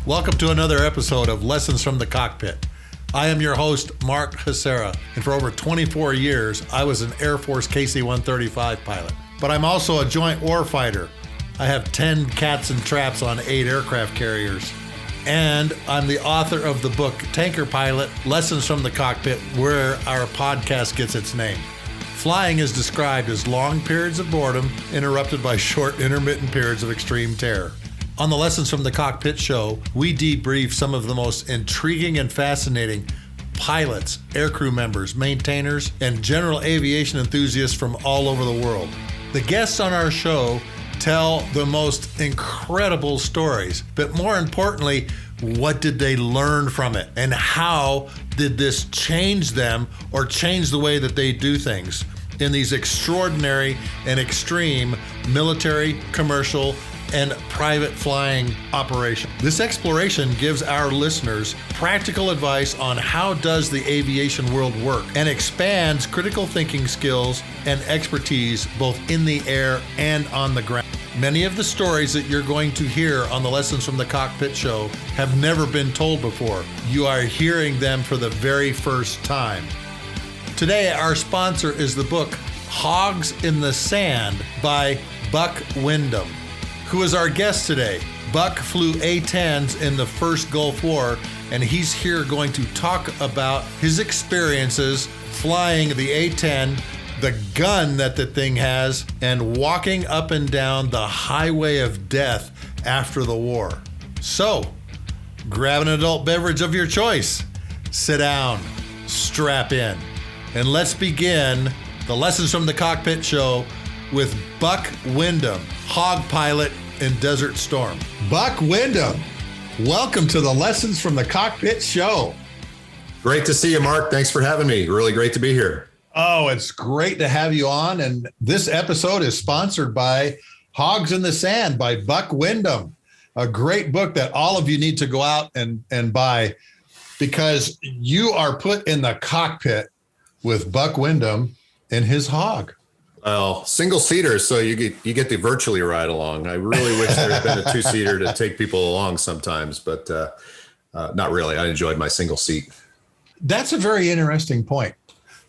Welcome to another episode of Lessons from the Cockpit. I am your host, Mark Hasera, and for over 24 years, I was an Air Force KC-135 pilot. But I'm also a joint warfighter. I have 10 cats and traps on 8 aircraft carriers. And I'm the author of the book, Tanker Pilot, Lessons from the Cockpit, where our podcast gets its name. Flying is described as long periods of boredom interrupted by short, intermittent periods of extreme terror. On the Lessons from the Cockpit show, we debrief some of the most intriguing and fascinating pilots, aircrew members, maintainers, and general aviation enthusiasts from all over the world. The guests on our show tell the most incredible stories, but more importantly, what did they learn from it? And how did this change them or change the way that they do things in these extraordinary and extreme military, commercial, and private flying operation? This exploration gives our listeners practical advice on how does the aviation world work and expands critical thinking skills and expertise both in the air and on the ground. Many of the stories that you're going to hear on the Lessons from the Cockpit show have never been told before. You are hearing them for the very first time. Today, our sponsor is the book Hogs in the Sand by Buck Wyndham, who is our guest today. Buck flew A-10s in the first Gulf War, and he's here going to talk about his experiences flying the A-10, the gun that the thing has, and walking up and down the highway of death after the war. So, grab an adult beverage of your choice, sit down, strap in, and let's begin the Lessons from the Cockpit show with Buck Wyndham, hog pilot in Desert Storm. Buck Wyndham, welcome to the Lessons from the Cockpit show. Great to see you, Mark. Thanks for having me. Really great to be here. Oh, it's great to have you on. And this episode is sponsored by Hogs in the Sand by Buck Wyndham, a great book that all of you need to go out and buy, because you are put in the cockpit with Buck Wyndham and his hog. Well, single seater, so you get to virtually ride along. I really wish there had been a two-seater to take people along sometimes, but not really. I enjoyed my single seat. That's a very interesting point.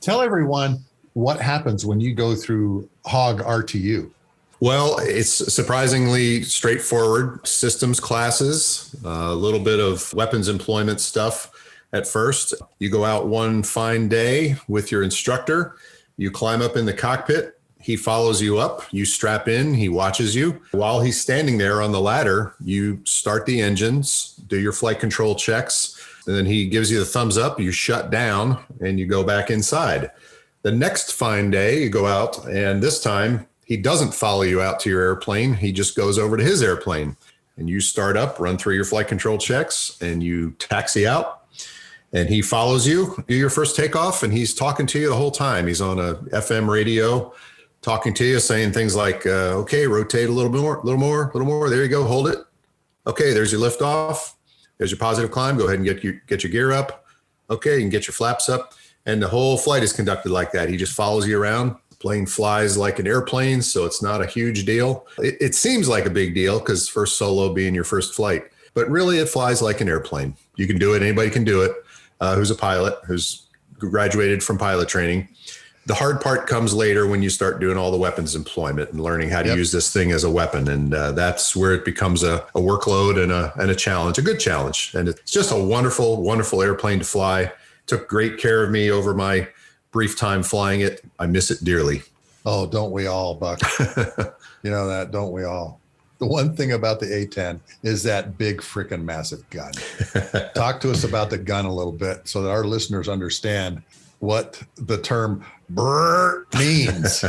Tell everyone what happens when you go through Hog RTU. Well, it's surprisingly straightforward. Systems classes, a little bit of weapons employment stuff at first. You go out one fine day with your instructor. You climb up in the cockpit. He follows you up, you strap in, he watches you. While he's standing there on the ladder, you start the engines, do your flight control checks, and then he gives you the thumbs up, you shut down, and you go back inside. The next fine day, you go out, and this time, he doesn't follow you out to your airplane, he just goes over to his airplane. And you start up, run through your flight control checks, and you taxi out. And he follows you, do your first takeoff, and he's talking to you the whole time. He's on a FM radio, talking to you, saying things like, okay, rotate a little more. There you go. Hold it. Okay, there's your lift off. There's your positive climb. Go ahead and get your gear up. Okay, you can get your flaps up. And the whole flight is conducted like that. He just follows you around. The plane flies like an airplane, so it's not a huge deal. It seems like a big deal because first solo being your first flight, but really it flies like an airplane. You can do it. Anybody can do it who's a pilot, who's graduated from pilot training. The hard part comes later when you start doing all the weapons employment and learning how to use this thing as a weapon. And that's where it becomes a workload and a challenge, a good challenge. And it's just a wonderful, wonderful airplane to fly. Took great care of me over my brief time flying it. I miss it dearly. Oh, don't we all, Buck? You know that, don't we all? The one thing about the A-10 is that big freaking massive gun. Talk to us about the gun a little bit so that our listeners understand what the term brrrr means.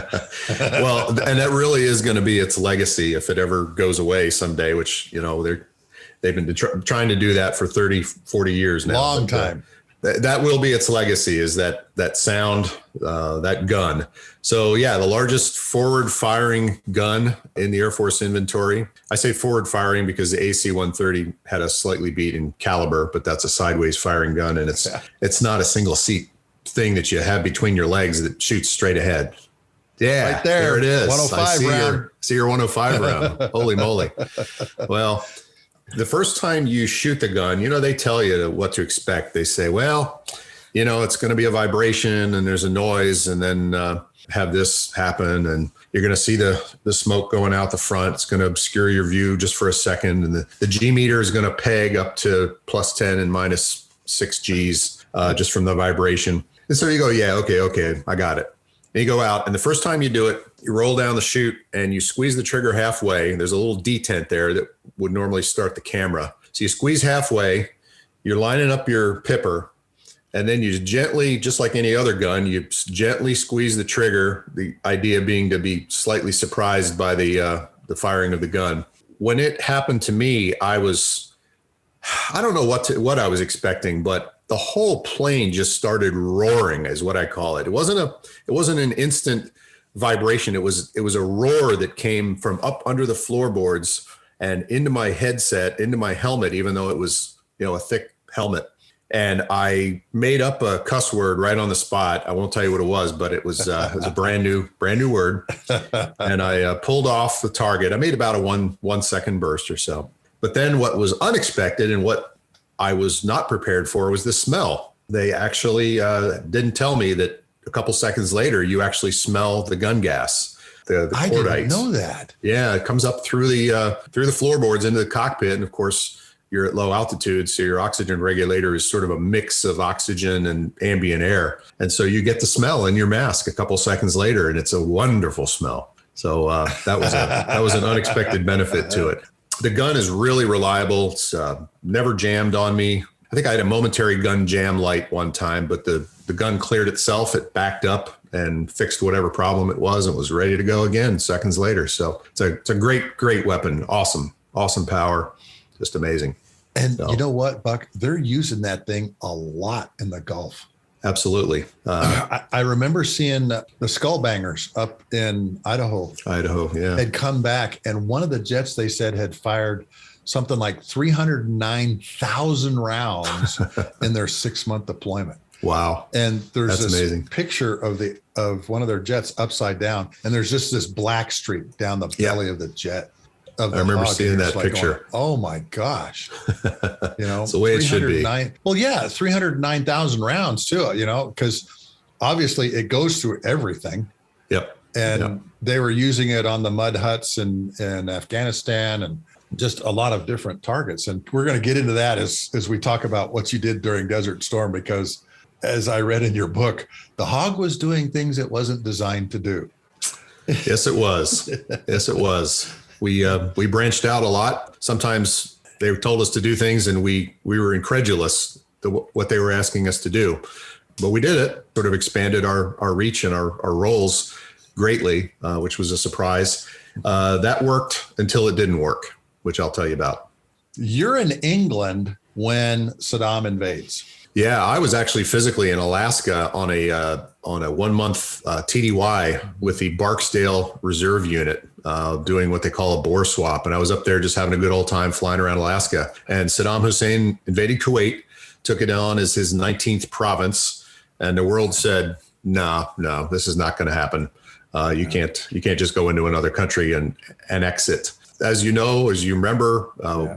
Well, and that really is going to be its legacy if it ever goes away someday, which, you know, they've been trying to do that for 30, 40 years now. Long time. That will be its legacy, is that sound, that gun. So yeah, the largest forward firing gun in the Air Force inventory. I say forward firing because the AC-130 had a slightly beat in caliber, but that's a sideways firing gun. And it's not a single seat thing that you have between your legs that shoots straight ahead. Yeah, right there it is. 105 round. See your 105 round. Holy moly. Well, The first time you shoot the gun, they tell you what to expect. They say, well, it's going to be a vibration and there's a noise, and then have this happen, and you're going to see the smoke going out the front. It's going to obscure your view just for a second. And the G meter is going to peg up to plus 10 and minus 6 Gs just from the vibration. And so you go, yeah, okay, I got it. And you go out, and the first time you do it, you roll down the chute and you squeeze the trigger halfway. There's a little detent there that would normally start the camera. So you squeeze halfway, you're lining up your pipper, and then you gently, just like any other gun, you gently squeeze the trigger, the idea being to be slightly surprised by the firing of the gun. When it happened to me, I don't know what I was expecting, but the whole plane just started roaring, is what I call it. It wasn't an instant vibration. It was a roar that came from up under the floorboards and into my headset, into my helmet, even though it was, a thick helmet. And I made up a cuss word right on the spot. I won't tell you what it was, but it was a brand new word. And I pulled off the target. I made about a 1 second burst or so. But then what was unexpected and what I was not prepared for was the smell. They actually didn't tell me that a couple seconds later, you actually smell the gun gas. The I didn't know that. Yeah, it comes up through the floorboards into the cockpit, and of course, you're at low altitude, so your oxygen regulator is sort of a mix of oxygen and ambient air. And so you get the smell in your mask a couple seconds later, and it's a wonderful smell. So that was an unexpected benefit to it. The gun is really reliable. It's never jammed on me. I think I had a momentary gun jam light one time, but the gun cleared itself. It backed up and fixed whatever problem it was and was ready to go again seconds later. So it's a great weapon. Awesome power. Just amazing. And you know what, Buck? They're using that thing a lot in the Gulf. Absolutely. I remember seeing the Skullbangers up in Idaho. Yeah. Had come back, and one of the jets, they said, had fired something like 309,000 rounds in their 6-month deployment. Wow. And there's That's this amazing. picture of one of their jets upside down, and there's just this black streak down the belly of the jet. I remember seeing that picture. Going, oh my gosh. It's the way it should be. Well, yeah, 309,000 rounds too, because obviously it goes through everything. Yep. And they were using it on the mud huts in Afghanistan and just a lot of different targets. And we're going to get into that as we talk about what you did during Desert Storm, because as I read in your book, the Hog was doing things it wasn't designed to do. Yes, it was. Yes, it was. We branched out a lot. Sometimes they told us to do things and we were incredulous to what they were asking us to do. But we did it, sort of expanded our reach and our roles greatly, which was a surprise. That worked until it didn't work, which I'll tell you about. You're in England when Saddam invades. Yeah, I was actually physically in Alaska on a 1 month TDY with the Barksdale Reserve Unit, doing what they call a bore swap. And I was up there just having a good old time flying around Alaska. And Saddam Hussein invaded Kuwait, took it on as his 19th province. And the world said, no, this is not going to happen. You can't just go into another country and annex it. As you know, as you remember,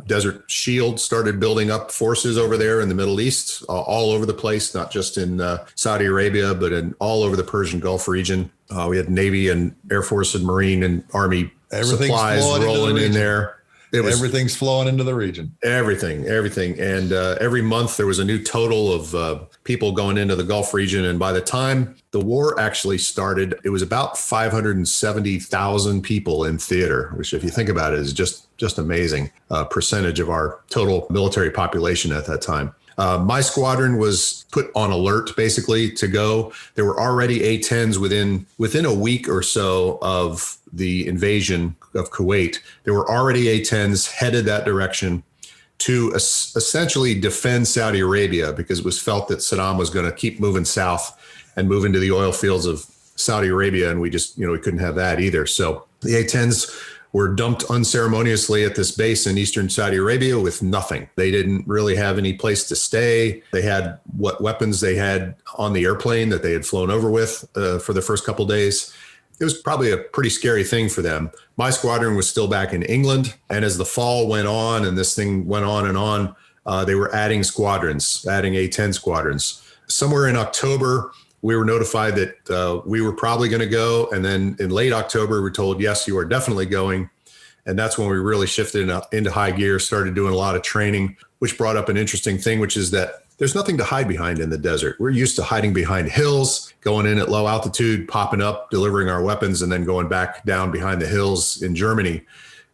Desert Shield started building up forces over there in the Middle East, all over the place, not just in Saudi Arabia, but in all over the Persian Gulf region. We had Navy and Air Force and Marine and Army supplies rolling in there. Everything's flowing into the region. Everything. And every month there was a new total of people going into the Gulf region. And by the time the war actually started, it was about 570,000 people in theater, which if you think about it is just amazing percentage of our total military population at that time. My squadron was put on alert basically to go. There were already A-10s within a week or so of the invasion of Kuwait. There were already A-10s headed that direction to essentially defend Saudi Arabia, because it was felt that Saddam was going to keep moving south and move into the oil fields of Saudi Arabia. And we just, we couldn't have that either. So the A-10s were dumped unceremoniously at this base in eastern Saudi Arabia with nothing. They didn't really have any place to stay. They had what weapons they had on the airplane that they had flown over with for the first couple of days. it was probably a pretty scary thing for them. My squadron was still back in England. And as the fall went on and this thing went on and on, they were adding squadrons, adding A-10 squadrons. Somewhere in October, we were notified that we were probably going to go. And then in late October, we were told, yes, you are definitely going. And that's when we really shifted into high gear, started doing a lot of training, which brought up an interesting thing, which is that there's nothing to hide behind in the desert. We're used to hiding behind hills, going in at low altitude, popping up, delivering our weapons, and then going back down behind the hills in Germany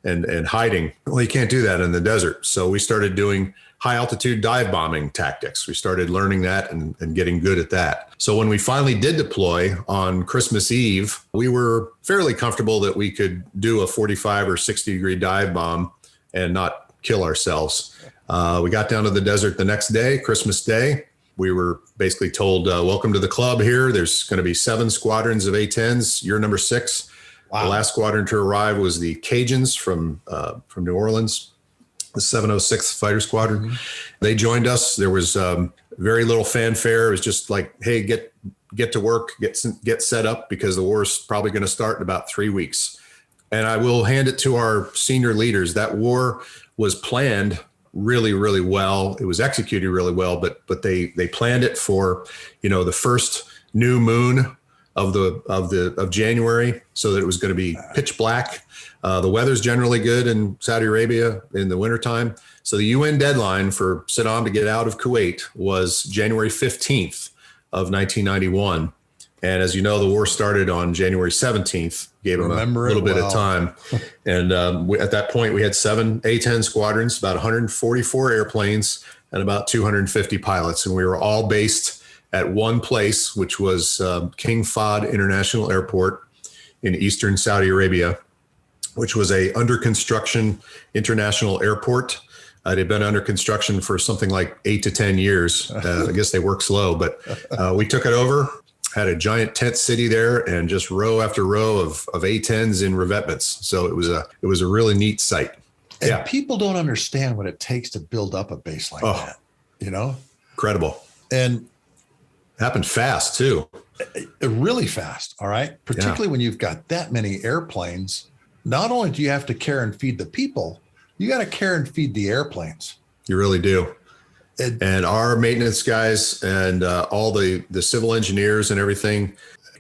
and hiding. Well, you can't do that in the desert. So we started doing high altitude dive bombing tactics. We started learning that and getting good at that. So when we finally did deploy on Christmas Eve, we were fairly comfortable that we could do a 45 or 60 degree dive bomb and not kill ourselves. We got down to the desert the next day, Christmas Day. We were basically told, welcome to the club here. There's going to be 7 squadrons of A-10s. You're number 6. Wow. The last squadron to arrive was the Cajuns from New Orleans, the 706th Fighter Squadron. Mm-hmm. They joined us. There was very little fanfare. It was just like, hey, get to work, get set up, because the war is probably going to start in about 3 weeks. And I will hand it to our senior leaders. That war was planned really, really well. It was executed really well, but they planned it for, the first new moon of January, so that it was going to be pitch black. The weather's generally good in Saudi Arabia in the wintertime. So the UN deadline for Saddam to get out of Kuwait was January 15th of 1991. And as you know, the war started on January 17th, gave them a little bit of time. And at that point, we had 7 A-10 squadrons, about 144 airplanes, and about 250 pilots. And we were all based at one place, which was King Fahd International Airport in eastern Saudi Arabia, which was a under construction international airport. It had been under construction for something like 8 to 10 years. I guess they work slow, but we took it over. Had a giant tent city there, and just row after row of A-10s in revetments. So it was a really neat sight. And people don't understand what it takes to build up a base like that. Incredible. And it happened fast too. Really fast. All right. Particularly when you've got that many airplanes. Not only do you have to care and feed the people, you got to care and feed the airplanes. You really do. And our maintenance guys and all the civil engineers and everything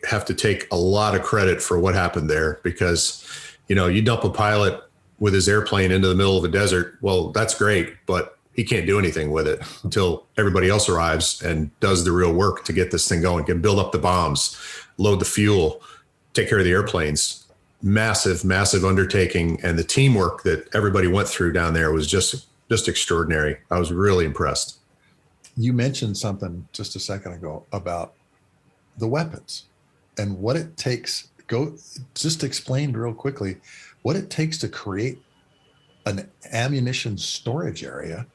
have to take a lot of credit for what happened there, because, you dump a pilot with his airplane into the middle of a desert. Well, that's great, but he can't do anything with it until everybody else arrives and does the real work to get this thing going, can build up the bombs, load the fuel, take care of the airplanes. Massive, massive undertaking. And the teamwork that everybody went through down there was just extraordinary. I was really impressed. You mentioned something just a second ago about the weapons and what it takes. Just explain real quickly what it takes to create an ammunition storage area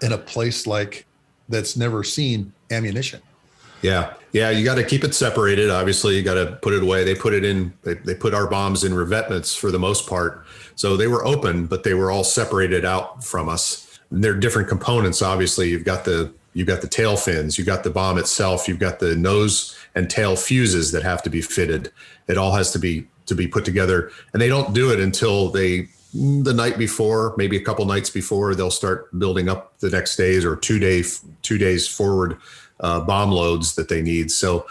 in a place like that's never seen ammunition. Yeah. You got to keep it separated. Obviously, you got to put it away. They put our bombs in revetments for the most part. So they were open, but they were all separated out from us. And they're different components. Obviously, you've got the tail fins, you've got the bomb itself, you've got the nose and tail fuses that have to be fitted. It all has to be put together. And they don't do it until the night before, maybe a couple nights before. They'll start building up the next days or 2 days forward bomb loads that they need. So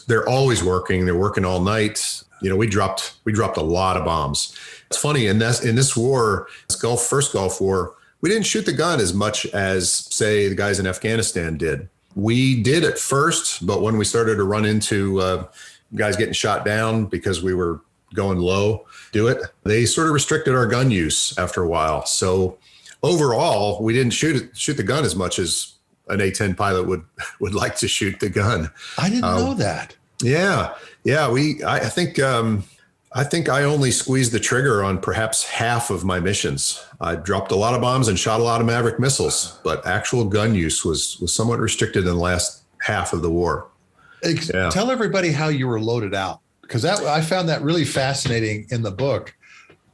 they're always working. They're working all night. We dropped a lot of bombs. It's funny, in this war, this first Gulf War, we didn't shoot the gun as much as, say, the guys in Afghanistan did. We did at first, but when we started to run into guys getting shot down because we were going low, they sort of restricted our gun use after a while. So overall, we didn't shoot the gun as much as an A-10 pilot would like to shoot the gun. I didn't know that. Yeah. I think I only squeezed the trigger on perhaps half of my missions. I dropped a lot of bombs and shot a lot of Maverick missiles, but actual gun use was somewhat restricted in the last half of the war. Tell everybody how you were loaded out, because I found that really fascinating in the book.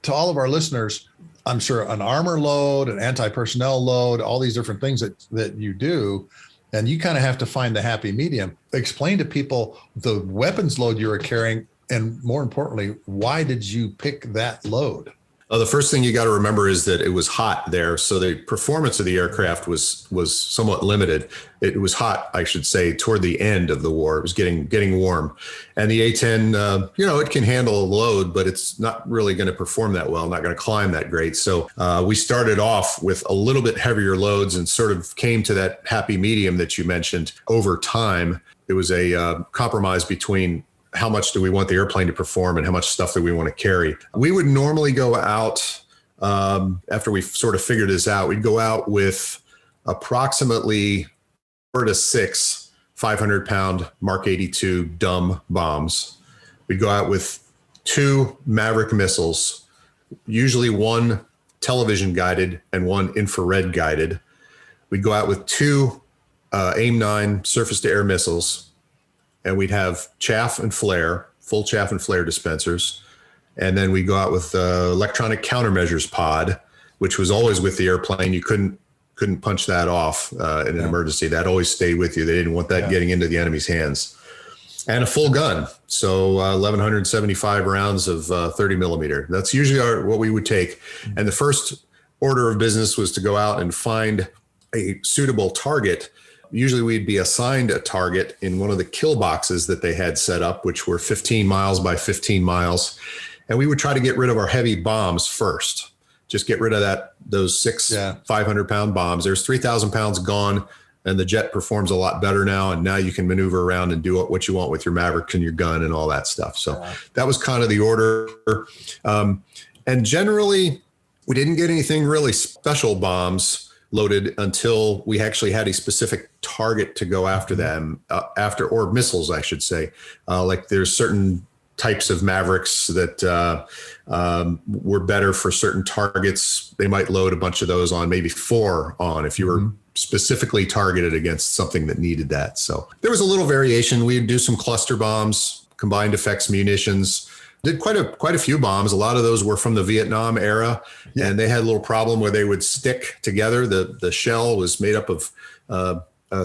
To all of our listeners, I'm sure an armor load, an anti-personnel load, all these different things that you do, and you kind of have to find the happy medium. Explain to people the weapons load you were carrying And more importantly, why did you pick that load? The first thing you got to remember is that it was hot there, so the performance of the aircraft was somewhat limited. It was hot, I should say, toward the end of the war. It was getting warm, and the A-10, it can handle a load, but it's not really going to perform that well, not going to climb that great. So we started off with a little bit heavier loads and sort of came to that happy medium that you mentioned over time. It was a compromise between how much do we want the airplane to perform and how much stuff do we want to carry. We would normally go out, after we sort of figured this out, we'd go out with approximately 4 to 6 500-pound Mark 82 dumb bombs. We'd go out with 2 Maverick missiles, usually 1 television guided and 1 infrared guided. We'd go out with 2 AIM-9 surface-to-air missiles, and we'd have chaff and flare, full chaff and flare dispensers. And then we go out with electronic countermeasures pod, which was always with the airplane. You couldn't punch that off in an emergency. That always stayed with you. They didn't want that getting into the enemy's hands. And a full gun. So 1,175 rounds of 30 millimeter. That's usually what we would take. And the first order of business was to go out and find a suitable target. Usually we'd be assigned a target in one of the kill boxes that they had set up, which were 15 miles by 15 miles. And we would try to get rid of our heavy bombs first. Just get rid of those 6 500-pound bombs. There's 3,000 pounds gone, and the jet performs a lot better now. And now you can maneuver around and do what you want with your Maverick and your gun and all that stuff. So that was kind of the order. And generally, we didn't get anything really special bombs loaded until we actually had a specific target to go after them, or missiles, I should say. Like there's certain types of Mavericks that were better for certain targets. They might load a bunch of those on, maybe 4 on, if you were specifically targeted against something that needed that. So there was a little variation. We'd do some cluster bombs, combined effects munitions. Did quite a few bombs. A lot of those were from the Vietnam era, and they had a little problem where they would stick together. The shell was made up of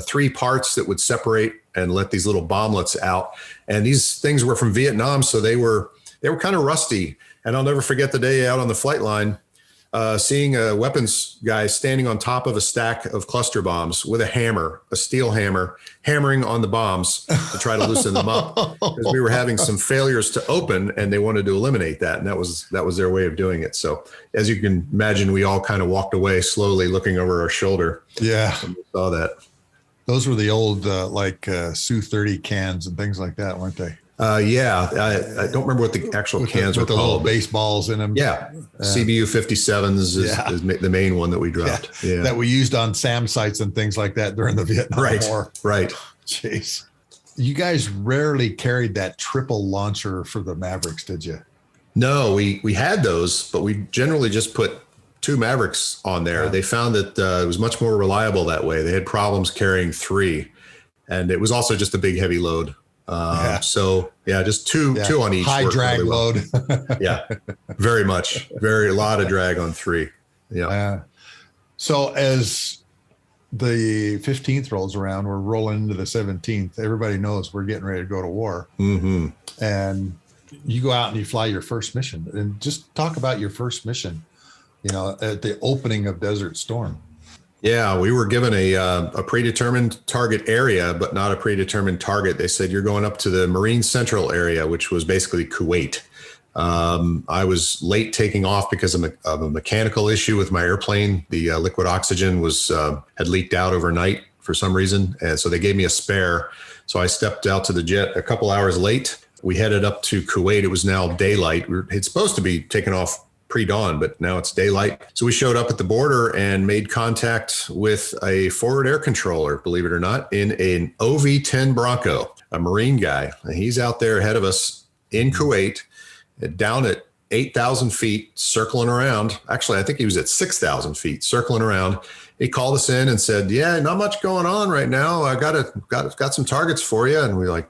3 parts that would separate and let these little bomblets out. And these things were from Vietnam, so they were kind of rusty. And I'll never forget the day out on the flight line, seeing a weapons guy standing on top of a stack of cluster bombs with a hammer, a steel hammer, hammering on the bombs to try to loosen them up, because we were having some failures to open and they wanted to eliminate that. And that was their way of doing it. So as you can imagine, we all kind of walked away slowly looking over our shoulder. Yeah. When we saw that. Those were the old Su-30 cans and things like that, weren't they? I don't remember what the actual cans were with the called. Little baseballs in them. Yeah. CBU 57s is the main one that we dropped. Yeah. That we used on SAM sites and things like that during the Vietnam War. Right. Jeez. You guys rarely carried that triple launcher for the Mavericks, did you? No, we had those, but we generally just put 2 Mavericks on there. They found that it was much more reliable that way. They had problems carrying 3, and it was also just a big heavy load. So just two on each. High drag really load. Yeah, very much. A lot of drag on 3. Yeah. So as the 15th rolls around, we're rolling into the 17th. Everybody knows we're getting ready to go to war. Mm-hmm. And you go out and you fly your first mission, and just talk about your first mission, at the opening of Desert Storm. Yeah, we were given a predetermined target area, but not a predetermined target. They said, you're going up to the Marine Central area, which was basically Kuwait. I was late taking off because of a mechanical issue with my airplane. The liquid oxygen had leaked out overnight for some reason. And so they gave me a spare. So I stepped out to the jet a couple hours late. We headed up to Kuwait. It was now daylight. It's supposed to be taken off pre-dawn, but now it's daylight. So we showed up at the border and made contact with a forward air controller, believe it or not, in an OV-10 Bronco, a Marine guy. And he's out there ahead of us in Kuwait, down at 8,000 feet, circling around. Actually, I think he was at 6,000 feet, circling around. He called us in and said, "Yeah, not much going on right now. I got some targets for you." And we were like,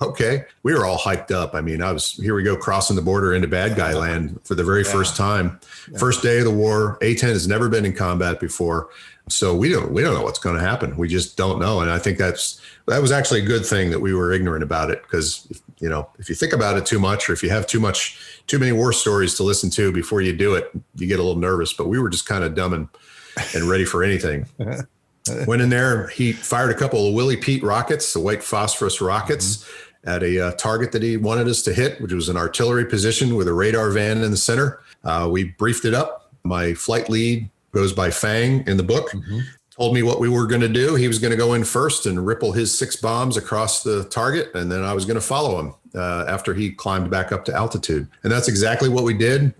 Okay. We were all hyped up. I mean, here we go, crossing the border into bad guy land for the very first time. Yeah. First day of the war. A-10 has never been in combat before. So we don't know what's going to happen. We just don't know. And I think that was actually a good thing that we were ignorant about it, because, if you think about it too much, or if you have too many war stories to listen to before you do it, you get a little nervous. But we were just kind of dumb and ready for anything. Went in there. He fired a couple of Willie Pete rockets, the white phosphorus rockets, at a target that he wanted us to hit, which was an artillery position with a radar van in the center. We briefed it up. My flight lead goes by Fang in the book, told me what we were going to do. He was going to go in first and ripple his 6 bombs across the target, and then I was going to follow him after he climbed back up to altitude. And that's exactly what we did.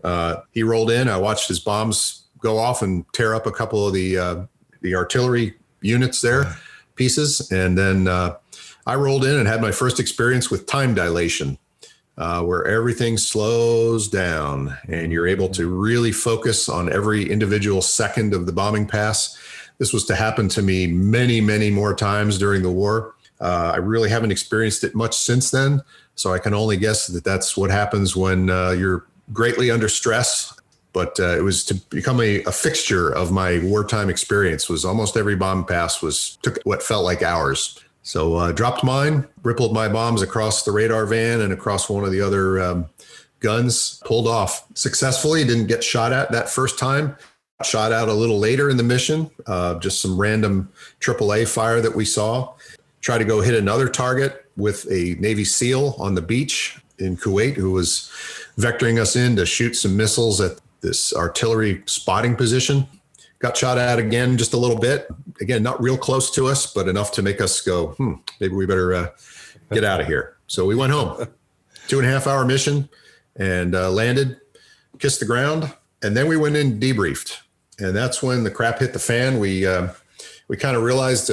He rolled in. I watched his bombs go off and tear up a couple of the artillery units there, pieces. And then I rolled in and had my first experience with time dilation, where everything slows down and you're able to really focus on every individual second of the bombing pass. This was to happen to me many, many more times during the war. I really haven't experienced it much since then, so I can only guess that that's what happens when you're greatly under stress. But it was to become a fixture of my wartime experience. Was almost every bomb pass took what felt like hours. So dropped mine, rippled my bombs across the radar van and across one of the other guns, pulled off successfully. Didn't get shot at that first time. Shot out a little later in the mission, just some random AAA fire that we saw. Tried to go hit another target with a Navy SEAL on the beach in Kuwait, who was vectoring us in to shoot some missiles at this artillery spotting position. Got shot at again just a little bit. Again, not real close to us, but enough to make us go, maybe we better get out of here. So we went home. 2.5-hour mission, and landed, kissed the ground, and then we went in and debriefed. And that's when the crap hit the fan. We kind of realized,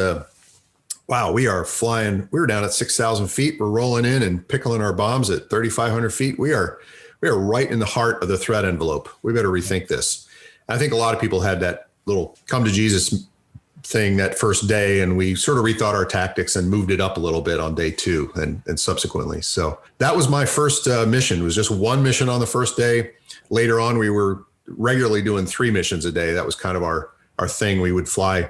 wow, we are flying. We were down at 6,000 feet. We're rolling in and pickling our bombs at 3,500 feet. We are right in the heart of the threat envelope. We better rethink this. I think a lot of people had that little come to Jesus thing that first day, and we sort of rethought our tactics and moved it up a little bit on day 2 and subsequently. So that was my first mission. It was just one mission on the first day. Later on, we were regularly doing 3 missions a day. That was kind of our thing. We would fly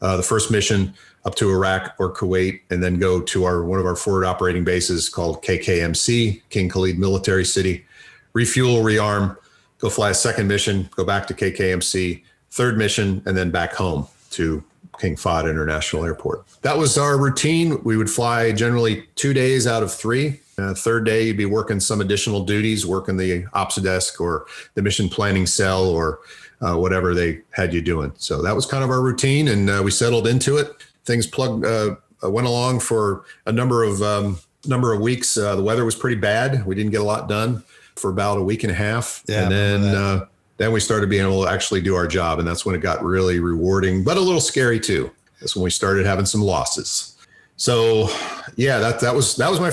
the first mission up to Iraq or Kuwait, and then go to one of our forward operating bases called KKMC, King Khalid Military City, refuel, rearm, go fly a second mission, go back to KKMC, third mission, and then back home to King Fahd International Airport. That was our routine. We would fly generally 2 days out of 3. Third day, you'd be working some additional duties, working the ops desk or the mission planning cell or whatever they had you doing. So that was kind of our routine, and we settled into it. Things went along for a number of weeks. The weather was pretty bad. We didn't get a lot done for about a week and a half. Yeah, and then we started being able to actually do our job. And that's when it got really rewarding, but a little scary too. That's when we started having some losses. So yeah, that was my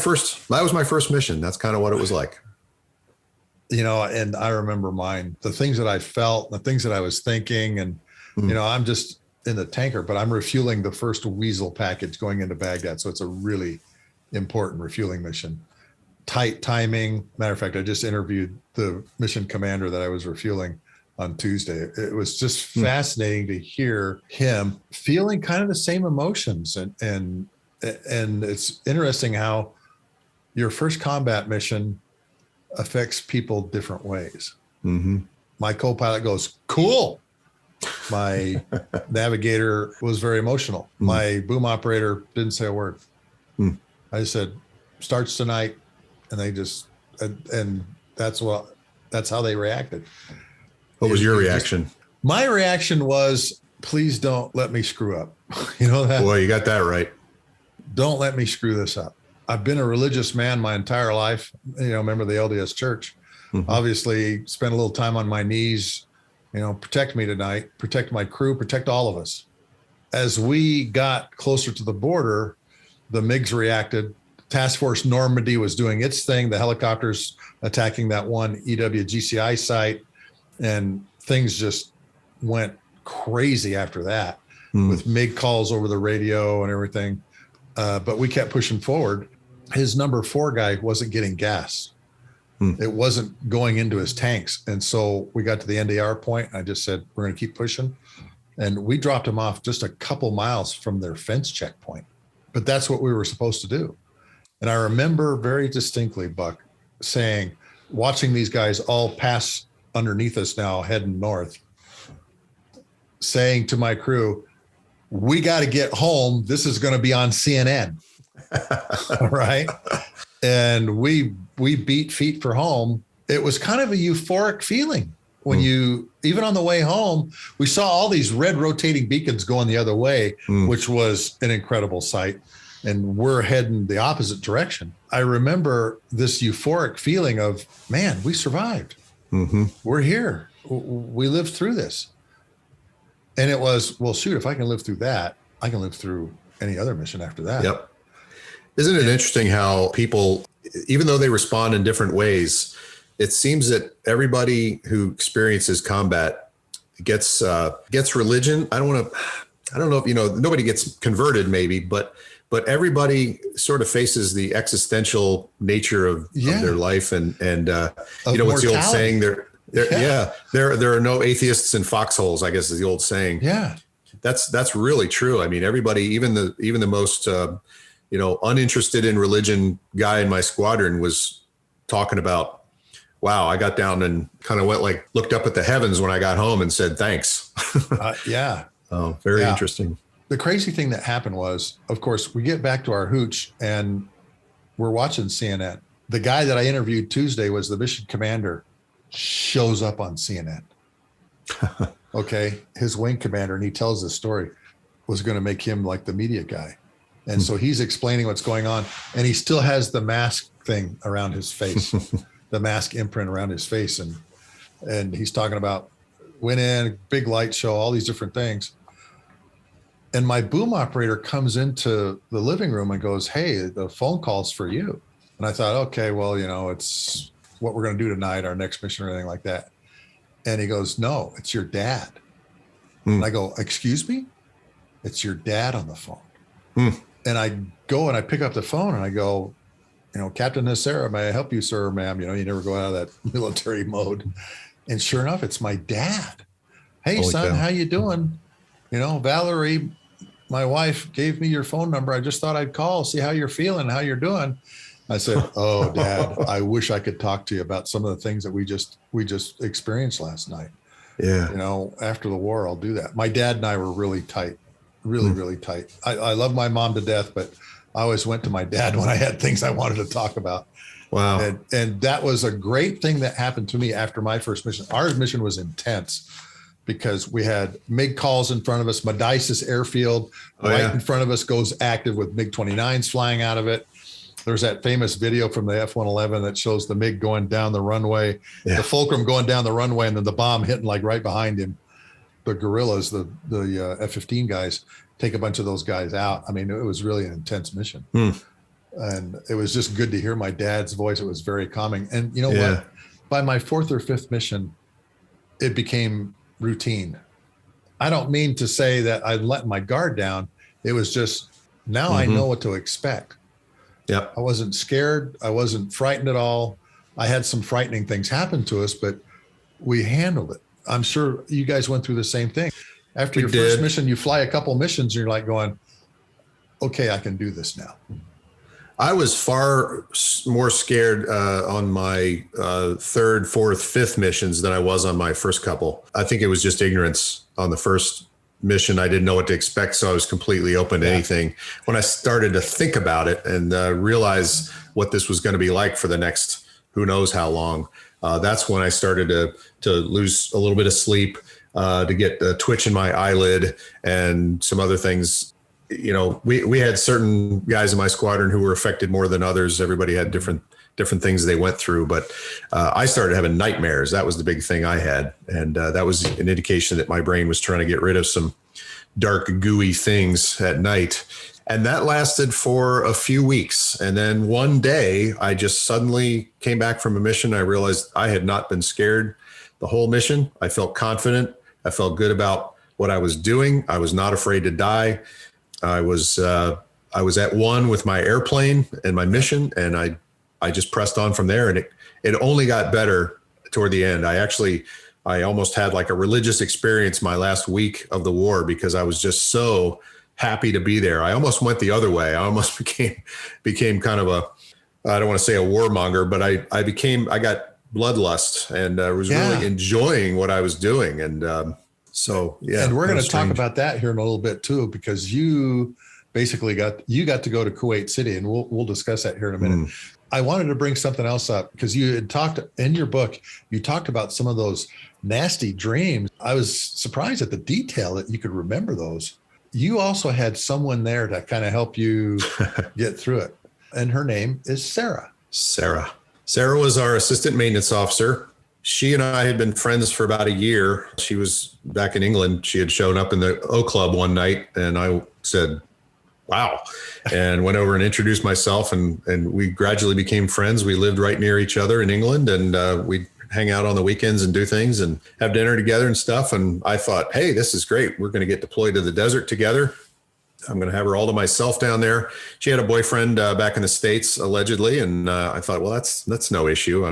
first mission. That's kind of what it was like. And I remember mine, the things that I felt, the things that I was thinking, and, I'm just in the tanker, but I'm refueling the first Weasel package going into Baghdad. So it's a really important refueling mission. Tight timing. Matter of fact, I just interviewed the mission commander that I was refueling on Tuesday. It was just fascinating to hear him feeling kind of the same emotions. And it's interesting how your first combat mission affects people different ways. Mm-hmm. My co-pilot goes, cool. My navigator was very emotional. My boom operator didn't say a word. I just said, starts tonight. And they just, and that's how they reacted. What was your reaction? My reaction was, please don't let me screw up. That? Boy, you got that right. Don't let me screw this up. I've been a religious man my entire life, member of the LDS Church. Obviously spent a little time on my knees, protect me tonight, protect my crew, protect all of us. As we got closer to the border, the MiGs reacted. Task Force Normandy was doing its thing. The helicopters attacking that one EWGCI site, and things just went crazy after that with MiG calls over the radio and everything. But we kept pushing forward. his number 4 guy wasn't getting gas. It wasn't going into his tanks. And so we got to the NDR point. And I just said, we're going to keep pushing. And we dropped him off just a couple miles from their fence checkpoint. But that's what we were supposed to do. And I remember very distinctly, Buck, saying, watching these guys all pass underneath us now, heading north, saying to my crew, we got to get home. This is going to be on CNN. Right. And we beat feet for home. It was kind of a euphoric feeling when you, even on the way home, we saw all these red rotating beacons going the other way, which was an incredible sight. And we're heading the opposite direction. I remember this euphoric feeling of, man, we survived. We're here. We lived through this. And it was, well, shoot, if I can live through that, I can live through any other mission after that. Yep. Isn't it interesting how people, even though they respond in different ways, it seems that everybody who experiences combat gets religion. I don't know if, nobody gets converted maybe, but everybody sort of faces the existential nature of their life. And what's the old saying there? There are no atheists in foxholes, I guess is the old saying. Yeah. That's really true. I mean, everybody, even the most, uninterested in religion guy in my squadron was talking about, wow, I got down and kind of looked up at the heavens when I got home and said, thanks. Yeah. Oh, very interesting. The crazy thing that happened was, of course, we get back to our hooch and we're watching CNN. The guy that I interviewed Tuesday was the mission commander, shows up on CNN. Okay. His wing commander, and he tells this story, was going to make him like the media guy. And so he's explaining what's going on, and he still has the mask thing around his face, the mask imprint around his face. And he's talking about went in, big light show, all these different things. And my boom operator comes into the living room and goes, hey, the phone call's for you. And I thought, okay, well, it's what we're going to do tonight, our next mission or anything like that. And he goes, no, it's your dad. And I go, excuse me? It's your dad on the phone. And I go and I pick up the phone and I go, Captain Nasera, may I help you, sir, ma'am? You never go out of that military mode. And sure enough, it's my dad. Hey, Holy son, cow. how you doing? Valerie, my wife, gave me your phone number. I just thought I'd call, see how you're feeling, how you're doing. I said, oh, Dad, I wish I could talk to you about some of the things that we just experienced last night. Yeah. After the war, I'll do that. My dad and I were really tight, really tight. I love my mom to death, but I always went to my dad when I had things I wanted to talk about. Wow. And that was a great thing that happened to me after my first mission. Our mission was intense because we had MiG calls in front of us. Medicis airfield in front of us goes active with MiG-29s flying out of it. There's that famous video from the F-111 that shows the MiG going down the runway, the Fulcrum going down the runway, and then the bomb hitting right behind him. The guerrillas, the F-15 guys, take a bunch of those guys out. I mean, it was really an intense mission. And it was just good to hear my dad's voice. It was very calming. And you know what? By my fourth or fifth mission, it became routine. I don't mean to say that I let my guard down. It was just, now I know what to expect. Yep. I wasn't scared. I wasn't frightened at all. I had some frightening things happen to us, but we handled it. I'm sure you guys went through the same thing. After your first mission, you fly a couple missions and you're like going, okay, I can do this now. I was far more scared on my third, fourth, fifth missions than I was on my first couple. I think it was just ignorance on the first mission. I didn't know what to expect, so I was completely open to anything. When I started to think about it and realize what this was going to be like for the next who knows how long, that's when I started to lose a little bit of sleep, to get a twitch in my eyelid and some other things. We had certain guys in my squadron who were affected more than others. Everybody had different things they went through, but I started having nightmares. That was the big thing I had. And that was an indication that my brain was trying to get rid of some dark, gooey things at night. And that lasted for a few weeks. And then one day I just suddenly came back from a mission. I realized I had not been scared the whole mission. I felt confident. I felt good about what I was doing. I was not afraid to die. I was I was at one with my airplane and my mission, and I just pressed on from there, and it only got better toward the end. I almost had like a religious experience my last week of the war because I was just so happy to be there. I almost went the other way. I almost became kind of I don't want to say a warmonger, but I got bloodlust and was really enjoying what I was doing. And so, yeah. And we're going to talk about that here in a little bit too, because you basically got to go to Kuwait City, and we'll discuss that here in a minute. I wanted to bring something else up because you had talked in your book, you talked about some of those nasty dreams. I was surprised at the detail that you could remember those. You also had someone there to kind of help you get through it. And her name is Sarah. Sarah was our assistant maintenance officer. She and I had been friends for about a year. She was back in England. She had shown up in the O Club one night, and I said, wow, and went over and introduced myself, and we gradually became friends. We lived right near each other in England, and we'd hang out on the weekends and do things and have dinner together and stuff. And I thought, hey, this is great. We're going to get deployed to the desert together. I'm going to have her all to myself down there. She had a boyfriend back in the States, allegedly. And I thought, well, that's no issue.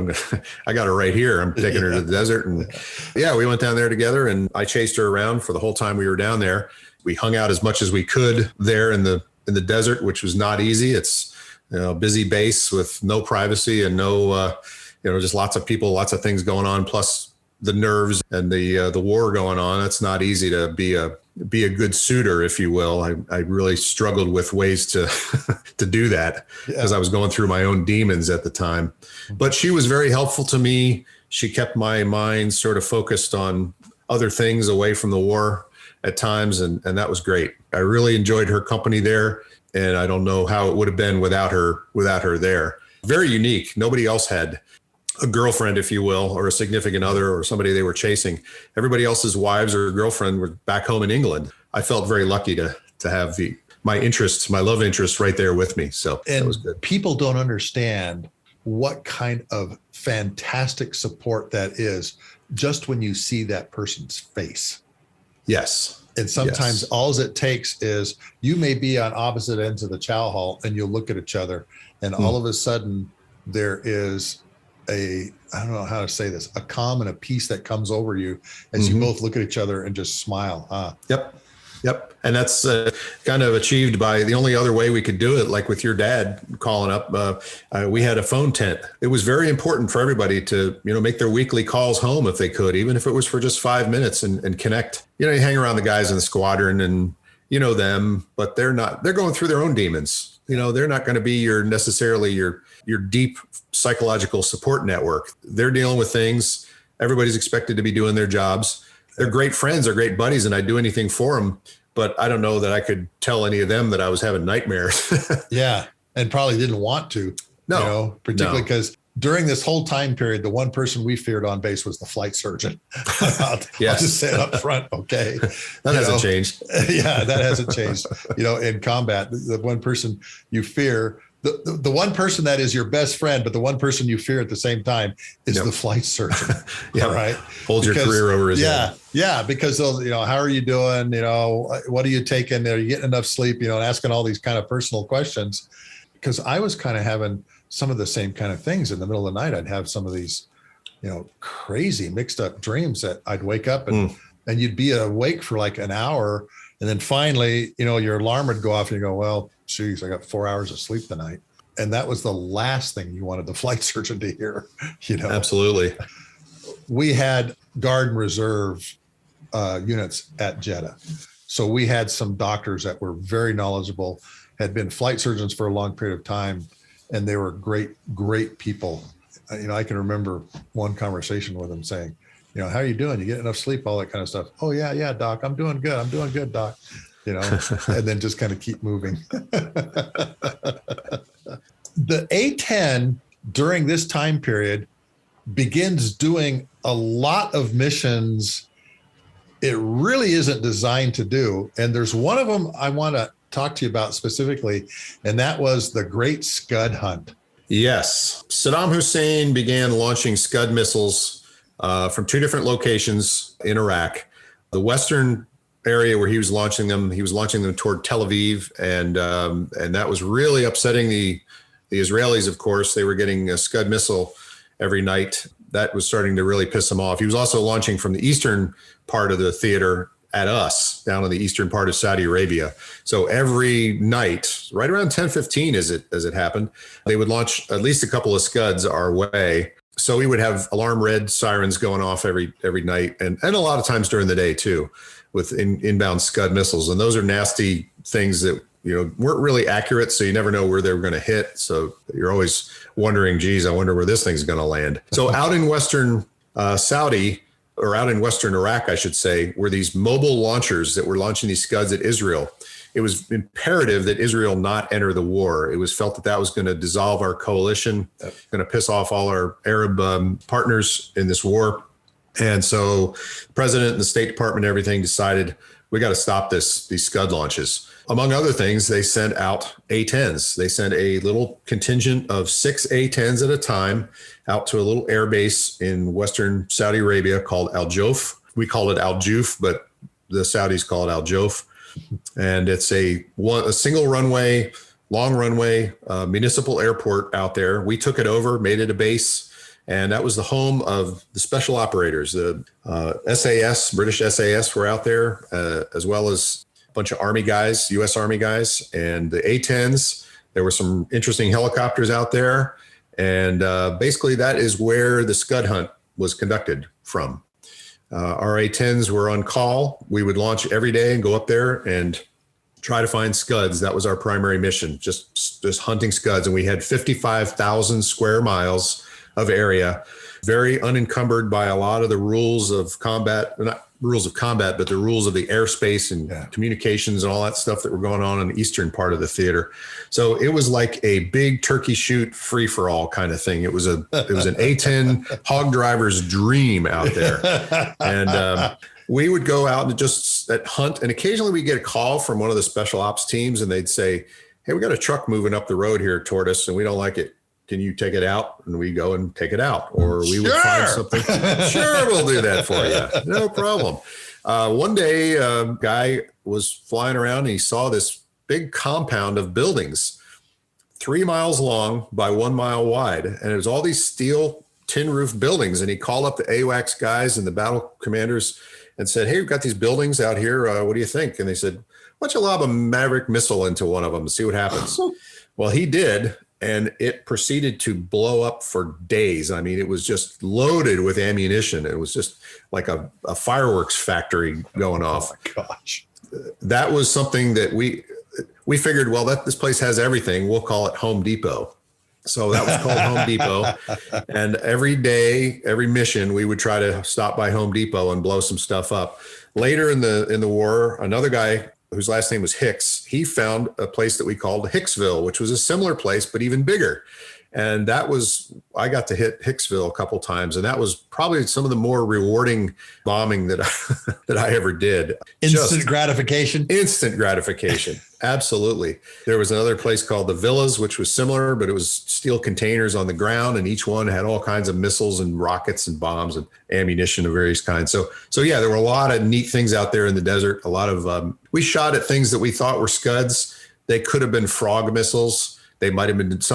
I got her right here. I'm taking her to the desert. And yeah, we went down there together, and I chased her around for the whole time we were down there. We hung out as much as we could there in the desert, which was not easy. It's a busy base with no privacy and no, just lots of people, lots of things going on, plus the nerves and the war going on. It's not easy to be a good suitor, if you will. I really struggled with ways to to do that because I was going through my own demons at the time. But she was very helpful to me. She kept my mind sort of focused on other things away from the war at times, and that was great. I really enjoyed her company there, and I don't know how it would have been without her there. Very unique. Nobody else had a girlfriend, if you will, or a significant other or somebody they were chasing. Everybody else's wives or girlfriend were back home in England. I felt very lucky to have my love interest right there with me. So that was good. People don't understand what kind of fantastic support that is just when you see that person's face. Yes. And sometimes all it takes is you may be on opposite ends of the chow hall, and you'll look at each other, and all of a sudden there is I don't know how to say this, a calm and a peace that comes over you as you both look at each other and just smile. Yep. And that's kind of achieved by the only other way we could do it, like with your dad calling up. We had a phone tent. It was very important for everybody to, make their weekly calls home if they could, even if it was for just 5 minutes, and connect. You hang around the guys in the squadron and them, but they're going through their own demons. They're not going to be necessarily your deep psychological support network. They're dealing with things. Everybody's expected to be doing their jobs. They're great friends, they're great buddies, and I'd do anything for them. But I don't know that I could tell any of them that I was having nightmares. Yeah, and probably didn't want to. No, particularly because during this whole time period, the one person we feared on base was the flight surgeon. I'll just say it up front, okay? That hasn't changed. Yeah, that hasn't changed. In combat, the one person you fear, the one person that is your best friend, but the one person you fear at the same time is the flight surgeon. Yeah, right. Hold your career over his head. Yeah, because they'll, how are you doing? What are you taking? Are you getting enough sleep? Asking all these kind of personal questions. Because I was kind of having some of the same kind of things in the middle of the night. I'd have some of these, crazy mixed up dreams that I'd wake up and you'd be awake for like an hour. And then finally, your alarm would go off and you go, well, geez, I got 4 hours of sleep tonight. And that was the last thing you wanted the flight surgeon to hear, Absolutely. We had Guard and Reserve units at Jeddah. So we had some doctors that were very knowledgeable, had been flight surgeons for a long period of time, and they were great, great people. I can remember one conversation with them saying, how are you doing? You get enough sleep, all that kind of stuff. Oh, yeah, doc. I'm doing good, doc. And then just kind of keep moving. The A-10 during this time period begins doing a lot of missions it really isn't designed to do. And there's one of them I want to talk to you about specifically, and that was the Great Scud Hunt. Yes. Saddam Hussein began launching Scud missiles from two different locations in Iraq. The western area where he was launching them. He was launching them toward Tel Aviv, and that was really upsetting the Israelis. Of course, they were getting a Scud missile every night. That was starting to really piss them off. He was also launching from the eastern part of the theater at us, down in the eastern part of Saudi Arabia. So every night, right around 10:15 as it happened, they would launch at least a couple of Scuds our way. So we would have alarm red sirens going off every night, and a lot of times during the day too, with inbound Scud missiles. And those are nasty things that, you know, weren't really accurate, so you never know where they were going to hit. So you're always wondering, geez, I wonder where this thing's going to land. So out in Western Saudi, or out in Western Iraq, I should say, were these mobile launchers that were launching these Scuds at Israel. It was imperative that Israel not enter the war. It was felt that that was going to dissolve our coalition, going to piss off all our Arab partners in this war. And so the president and the State Department and everything decided we got to stop these Scud launches. Among other things, they sent out A-10s. They sent a little contingent of 6 A-10s at a time out to a little air base in Western Saudi Arabia called Al Jouf. We call it Al Juf, but the Saudis call it Al Jouf. And it's a single runway, long runway, municipal airport out there. We took it over, made it a base, and that was the home of the special operators. The SAS, British SAS were out there, as well as a bunch of Army guys, U.S. Army guys, and the A-10s. There were some interesting helicopters out there. And basically that is where the Scud hunt was conducted from. Our A-10s were on call. We would launch every day and go up there and try to find Scuds. That was our primary mission, just hunting Scuds. And we had 55,000 square miles of area, very unencumbered by a lot of the rules of combat, not rules of combat, but the rules of the airspace and communications and all that stuff that were going on in the eastern part of the theater. So it was like a big turkey shoot free for all kind of thing. It was an A-10 hog driver's dream out there. And we would go out and just hunt. And occasionally we get a call from one of the special ops teams and they'd say, hey, we got a truck moving up the road here toward us and we don't like it. Can you take it out? And we go and take it out, or we would find something. Sure, we'll do that for you. No problem. One day, a guy was flying around and he saw this big compound of buildings, 3 miles long by 1 mile wide. And it was all these steel tin roof buildings. And he called up the AWACS guys and the battle commanders and said, hey, we've got these buildings out here. What do you think? And they said, why don't you lob a Maverick missile into one of them and see what happens? Well, he did. And it proceeded to blow up for days. I mean, it was just loaded with ammunition. It was just like a fireworks factory going off. Oh my gosh. That was something that we figured, well, this place has everything. We'll call it Home Depot. So that was called Home Depot. And every day, every mission, we would try to stop by Home Depot and blow some stuff up. Later in the war, another guy whose last name was Hicks, he found a place that we called Hicksville, which was a similar place, but even bigger. And I got to hit Hicksville a couple times, and that was probably some of the more rewarding bombing that I ever did. Instant gratification. Absolutely. There was another place called the Villas, which was similar, but it was steel containers on the ground, and each one had all kinds of missiles and rockets and bombs and ammunition of various kinds. So yeah, there were a lot of neat things out there in the desert. A lot of we shot at things that we thought were Scuds. They could have been frog missiles. Some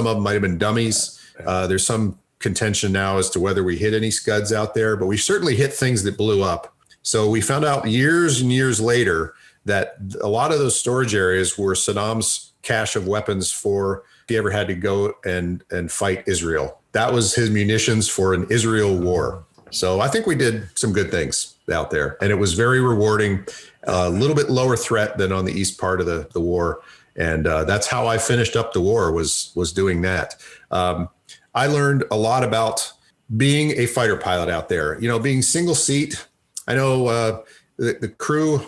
of them might have been dummies. There's some contention now as to whether we hit any Scuds out there, but we certainly hit things that blew up. So we found out years and years later that a lot of those storage areas were Saddam's cache of weapons for if he ever had to go and fight Israel. That was his munitions for an Israel war. So I think we did some good things out there, and it was very rewarding, a little bit lower threat than on the east part of the war. And that's how I finished up the war, was doing that. I learned a lot about being a fighter pilot out there, being single seat. I know the crew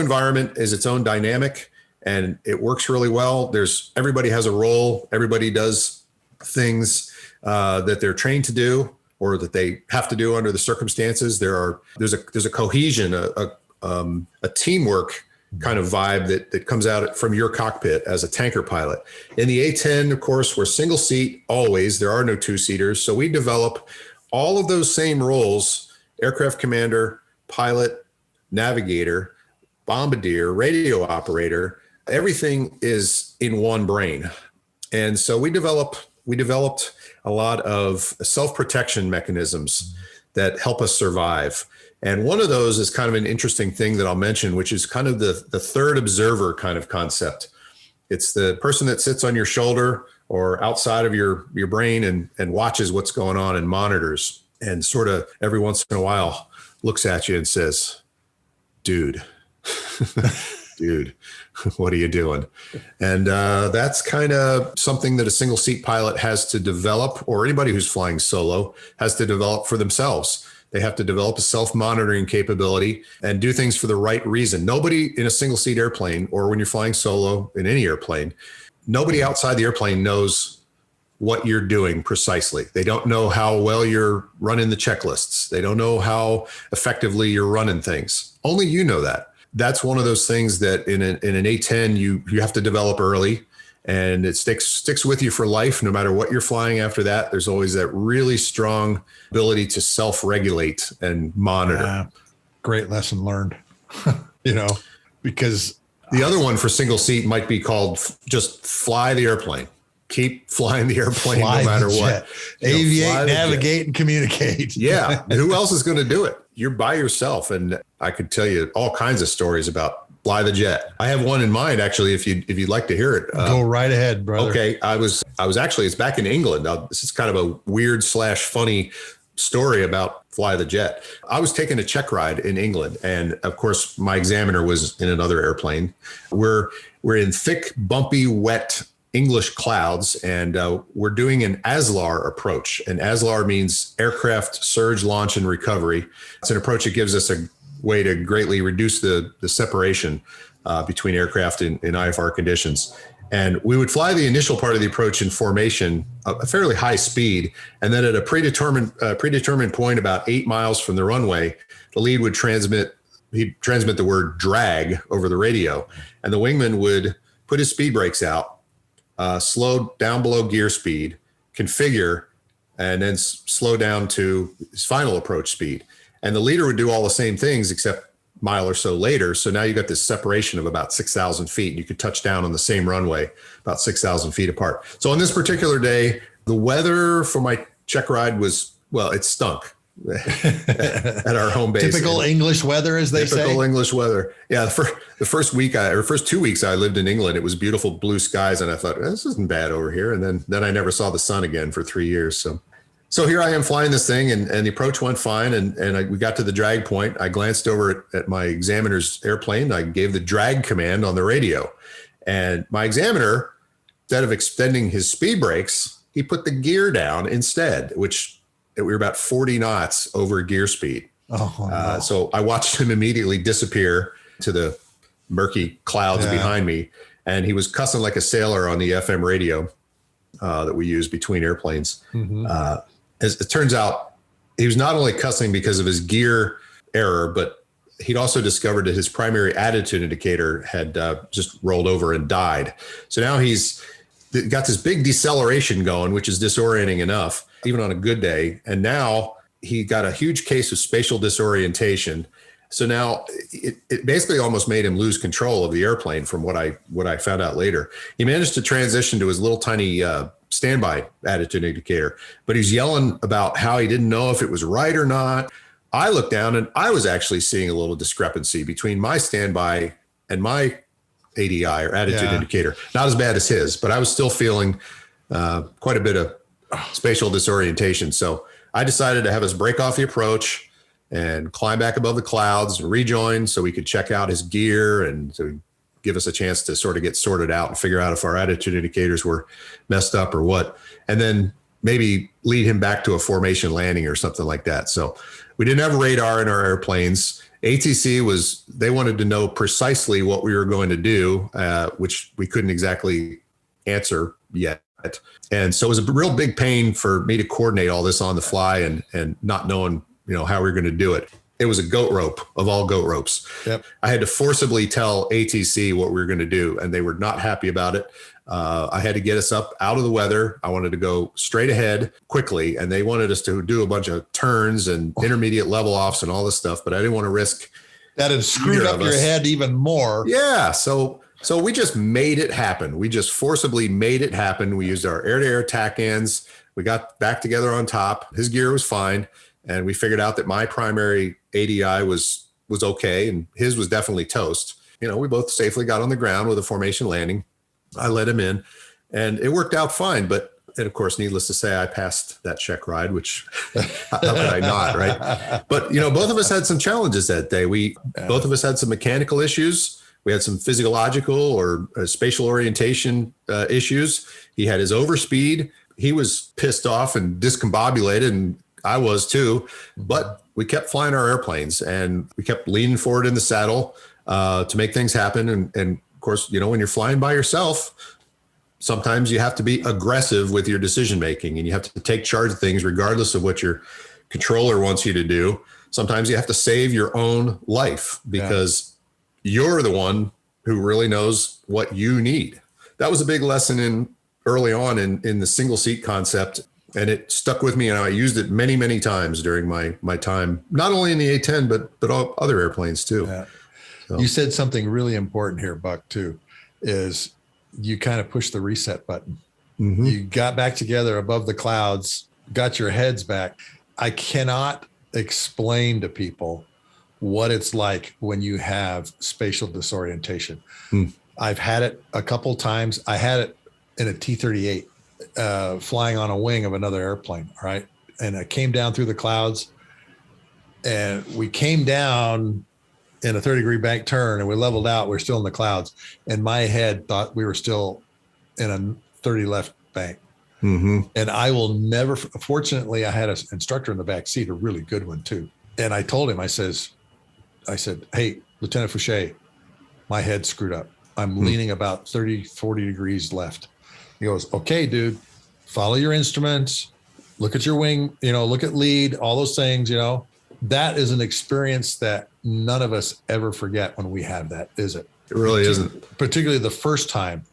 environment is its own dynamic, and it works really well. Everybody has a role. Everybody does things that they're trained to do or that they have to do under the circumstances. There's a cohesion, a teamwork kind of vibe that comes out from your cockpit as a tanker pilot. In the A-10, of course, we're single seat always. There are no two-seaters. So we develop all of those same roles, aircraft commander, pilot, navigator, bombardier, radio operator, everything is in one brain. And so we developed a lot of self-protection mechanisms that help us survive. And one of those is kind of an interesting thing that I'll mention, which is kind of the third observer kind of concept. It's the person that sits on your shoulder or outside of your brain and watches what's going on and monitors, and sort of every once in a while looks at you and says, dude, dude, what are you doing? And that's kind of something that a single seat pilot has to develop, or anybody who's flying solo has to develop for themselves. They have to develop a self-monitoring capability and do things for the right reason. Nobody in a single seat airplane, or when you're flying solo in any airplane, nobody outside the airplane knows what you're doing precisely. They don't know how well you're running the checklists. They don't know how effectively you're running things. Only you know that. That's one of those things that in an A-10, you have to develop early, and it sticks with you for life. No matter what you're flying after that, there's always that really strong ability to self-regulate and monitor. Great lesson learned, because the other one for single seat might be called just fly the airplane. Keep flying the airplane no matter what. Aviate, navigate, and communicate. Yeah. Who else is going to do it? You're by yourself. And I could tell you all kinds of stories about fly the jet. I have one in mind, actually, if you'd like to hear it. Go right ahead, brother. Okay. I was actually, it's back in England. Now, this is kind of a weird / funny story about fly the jet. I was taking a check ride in England, and of course my examiner was in another airplane. We're in thick, bumpy, wet English clouds, and we're doing an ASLAR approach. And ASLAR means aircraft surge, launch, and recovery. It's an approach that gives us a way to greatly reduce the separation between aircraft in IFR conditions. And we would fly the initial part of the approach in formation, a fairly high speed. And then at a predetermined point about 8 miles from the runway, the lead would transmit the word drag over the radio. And the wingman would put his speed brakes out, slow down below gear speed, configure, and then slow down to his final approach speed. And the leader would do all the same things except a mile or so later. So now you got this separation of about 6,000 feet. And you could touch down on the same runway about 6,000 feet apart. So on this particular day, the weather for my check ride was, well, it stunk at our home base. Typical English weather, as they say. Typical English weather. Yeah. The first 2 weeks I lived in England, it was beautiful blue skies. And I thought, this isn't bad over here. And then I never saw the sun again for 3 years. So here I am flying this thing, and the approach went fine. And we got to the drag point. I glanced over at my examiner's airplane. I gave the drag command on the radio, and my examiner, instead of extending his speed brakes, he put the gear down instead, which we were about 40 knots over gear speed. Oh, no. So I watched him immediately disappear to the murky clouds behind me. And he was cussing like a sailor on the FM radio that we use between airplanes. Mm-hmm. As it turns out, he was not only cussing because of his gear error, but he'd also discovered that his primary attitude indicator had just rolled over and died. So now he's got this big deceleration going, which is disorienting enough, even on a good day. And now he got a huge case of spatial disorientation. So now it basically almost made him lose control of the airplane from what I found out later. He managed to transition to his little tiny standby attitude indicator, but he's yelling about how he didn't know if it was right or not. I looked down and I was actually seeing a little discrepancy between my standby and my ADI, or attitude indicator. Not as bad as his, but I was still feeling quite a bit of spatial disorientation. So I decided to have us break off the approach and climb back above the clouds and rejoin so we could check out his gear and to give us a chance to sort of get sorted out and figure out if our attitude indicators were messed up or what, and then maybe lead him back to a formation landing or something like that. So we didn't have radar in our airplanes. ATC they wanted to know precisely what we were going to do, which we couldn't exactly answer yet. And so it was a real big pain for me to coordinate all this on the fly and not knowing, how we were going to do it. It was a goat rope of all goat ropes. Yep. I had to forcibly tell ATC what we were going to do, and they were not happy about it. I had to get us up out of the weather. I wanted to go straight ahead quickly, and they wanted us to do a bunch of turns and intermediate level offs and all this stuff, but I didn't want to risk that had screwed up your head even more. Yeah. So we just made it happen. We just forcibly made it happen. We used our air-to-air TACANs. We got back together on top. His gear was fine. And we figured out that my primary ADI was okay. And his was definitely toast. You know, we both safely got on the ground with a formation landing. I let him in and it worked out fine. And of course, needless to say, I passed that check ride, which how could I not, right? But, you know, both of us had some challenges that day. Both of us had some mechanical issues. We had some physiological or spatial orientation issues. He had his overspeed. He was pissed off and discombobulated, and I was too. But we kept flying our airplanes, and we kept leaning forward in the saddle to make things happen. And of course, you know, when you're flying by yourself, sometimes you have to be aggressive with your decision making, and you have to take charge of things regardless of what your controller wants you to do. Sometimes you have to save your own life because you're the one who really knows what you need. That was a big lesson early on in the single seat concept, and it stuck with me, and I used it many, many times during my time, not only in the A-10, but all other airplanes too. Yeah. So. You said something really important here, Buck, too, is you kind of pushed the reset button. Mm-hmm. You got back together above the clouds, got your heads back. I cannot explain to people what it's like when you have spatial disorientation. I've had it a couple times. I had it in a T-38 flying on a wing of another airplane, right? And I came down through the clouds, and we came down in a 30-degree bank turn, and we leveled out. We're still in the clouds, and my head thought we were still in a 30 left bank. Mm-hmm. And I will never, fortunately, I had an instructor in the back seat, a really good one too. And I told him, I said, hey, Lieutenant Fouché, my head's screwed up. I'm leaning about 30, 40 degrees left. He goes, okay, dude, follow your instruments, look at your wing, you know, look at lead, all those things, you know. That is an experience that none of us ever forget when we have that, is it? It really isn't. Particularly the first time.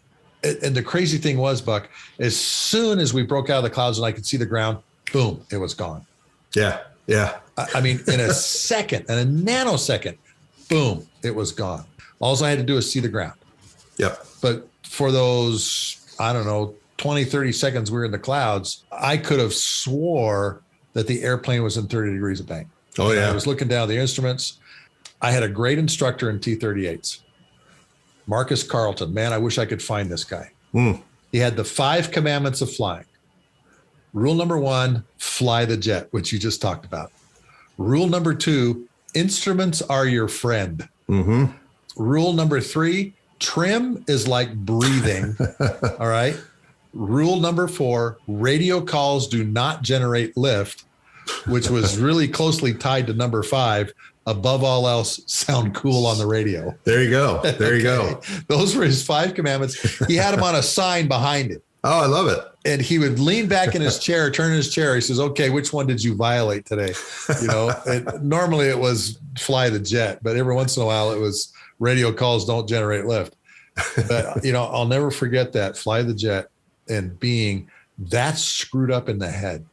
And the crazy thing was, Buck, as soon as we broke out of the clouds and I could see the ground, boom, it was gone. Yeah. Yeah. I mean, in a second, in a nanosecond, boom, it was gone. All I had to do is see the ground. Yep. But for those, I don't know, 20, 30 seconds we were in the clouds, I could have swore that the airplane was in 30 degrees of bank. Oh, yeah. I was looking down the instruments. I had a great instructor in T-38s, Marcus Carlton. Man, I wish I could find this guy. He had the 5 commandments of flying. Rule number 1, fly the jet, which you just talked about. Rule number 2, instruments are your friend. Mm-hmm. Rule number 3, trim is like breathing. All right. Rule number 4, radio calls do not generate lift, which was really closely tied to number 5. Above all else, sound cool on the radio. There you go. There you go. Those were his 5 commandments. He had them on a sign behind it. Oh, I love it. And he would lean back in his chair, turn in his chair. He says, okay, which one did you violate today? You know, normally it was fly the jet, but every once in a while it was radio calls don't generate lift. But, you know, I'll never forget that, fly the jet, and being that's screwed up in the head.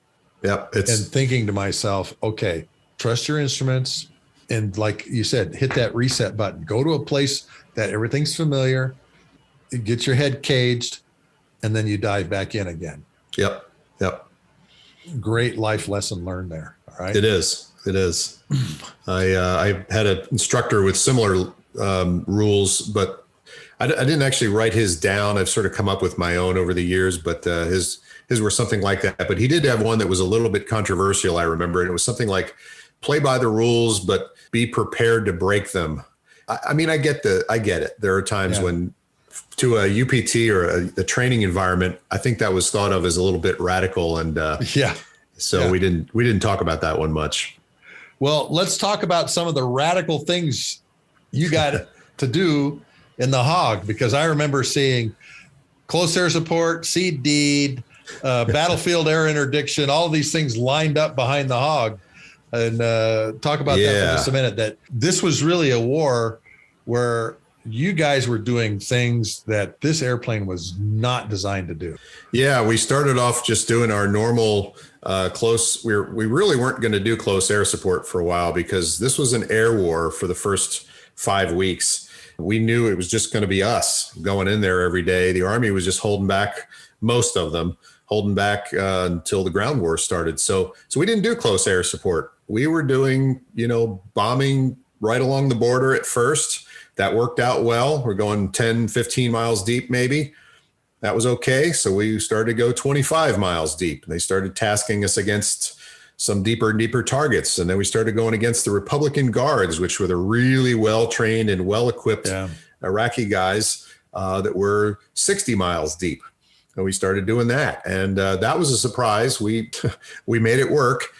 Yep. And thinking to myself, okay, trust your instruments. And like you said, hit that reset button. Go to a place that everything's familiar, get your head caged, and then you dive back in again. Yep. Yep. Great life lesson learned there. All right. It is. It is. I had an instructor with similar rules, but I didn't actually write his down. I've sort of come up with my own over the years, but his were something like that. But he did have one that was a little bit controversial, I remember. And it was something like, play by the rules, but be prepared to break them. I mean, I get it. There are times when to a UPT or a training environment, I think that was thought of as a little bit radical. And we didn't talk about that one much. Well, let's talk about some of the radical things you got to do in the Hog, because I remember seeing close air support, seed deed, battlefield air interdiction, all of these things lined up behind the Hog. And talk about that for just a minute, that this was really a war where you guys were doing things that this airplane was not designed to do. Yeah, we started off just doing our normal We really weren't going to do close air support for a while because this was an air war for the first 5 weeks. We knew it was just going to be us going in there every day. The Army was just holding back, most of them holding back until the ground war started. So we didn't do close air support. We were doing, bombing right along the border at first. That worked out well. We're going 10, 15 miles deep, maybe. That was okay. So we started to go 25 miles deep. They started tasking us against some deeper and deeper targets. And then we started going against the Republican Guards, which were the really well-trained and well-equipped Iraqi guys that were 60 miles deep. And we started doing that. And that was a surprise. We made it work.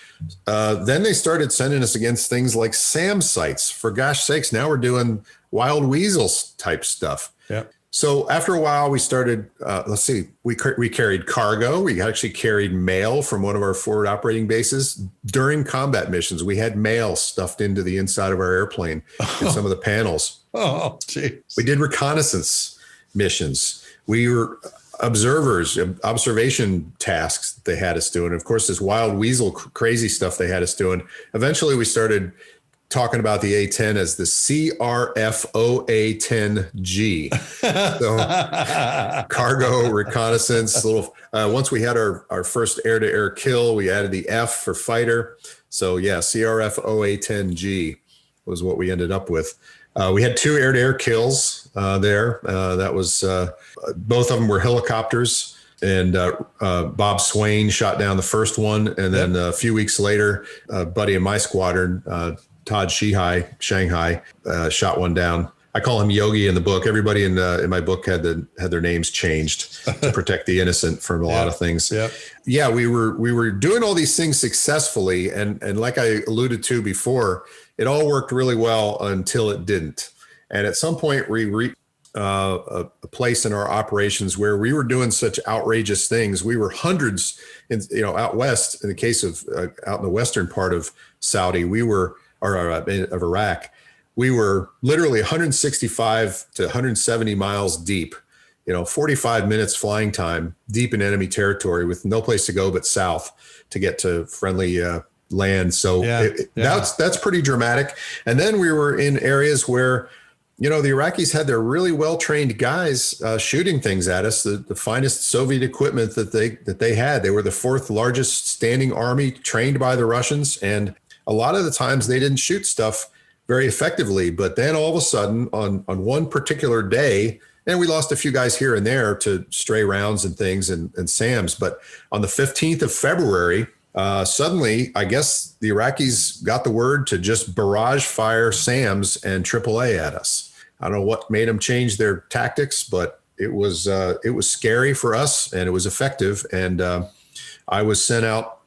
Then they started sending us against things like SAM sites. For gosh sakes, now we're doing wild weasels type stuff. Yeah. So after a while, we started, we carried cargo. We actually carried mail from one of our forward operating bases. During combat missions, we had mail stuffed into the inside of our airplane in some of the panels. Oh, geez. We did reconnaissance missions. We were observation tasks that they had us doing. Of course, this wild weasel crazy stuff they had us doing. Eventually, we started talking about the A-10 as the CRFO-A-10G. So cargo, reconnaissance, once we had our first air-to-air kill, we added the F for fighter. So yeah, CRFO-A-10G was what we ended up with. We had 2 air-to-air kills there. That was, both of them were helicopters. And Bob Swain shot down the first one. And then a few weeks later, a buddy in my squadron, Todd Shanghai, shot one down. I call him Yogi in the book. Everybody in my book had their names changed to protect the innocent from a lot of things. Yeah, we were doing all these things successfully, and like I alluded to before, it all worked really well until it didn't. And at some point, we reached a place in our operations where we were doing such outrageous things. We were hundreds, out west. In the case of out in the western part of Saudi, of Iraq, we were literally 165 to 170 miles deep, 45 minutes flying time deep in enemy territory with no place to go but south to get to friendly land. So that's pretty dramatic. And then we were in areas where, the Iraqis had their really well-trained guys shooting things at us, the finest Soviet equipment that they had. They were the 4th largest standing army trained by the Russians. And a lot of the times they didn't shoot stuff very effectively, but then all of a sudden on one particular day, and we lost a few guys here and there to stray rounds and things and SAMs, but on the 15th of February, suddenly, I guess the Iraqis got the word to just barrage fire SAMs and AAA at us. I don't know what made them change their tactics, but it was scary for us and it was effective. And I was sent out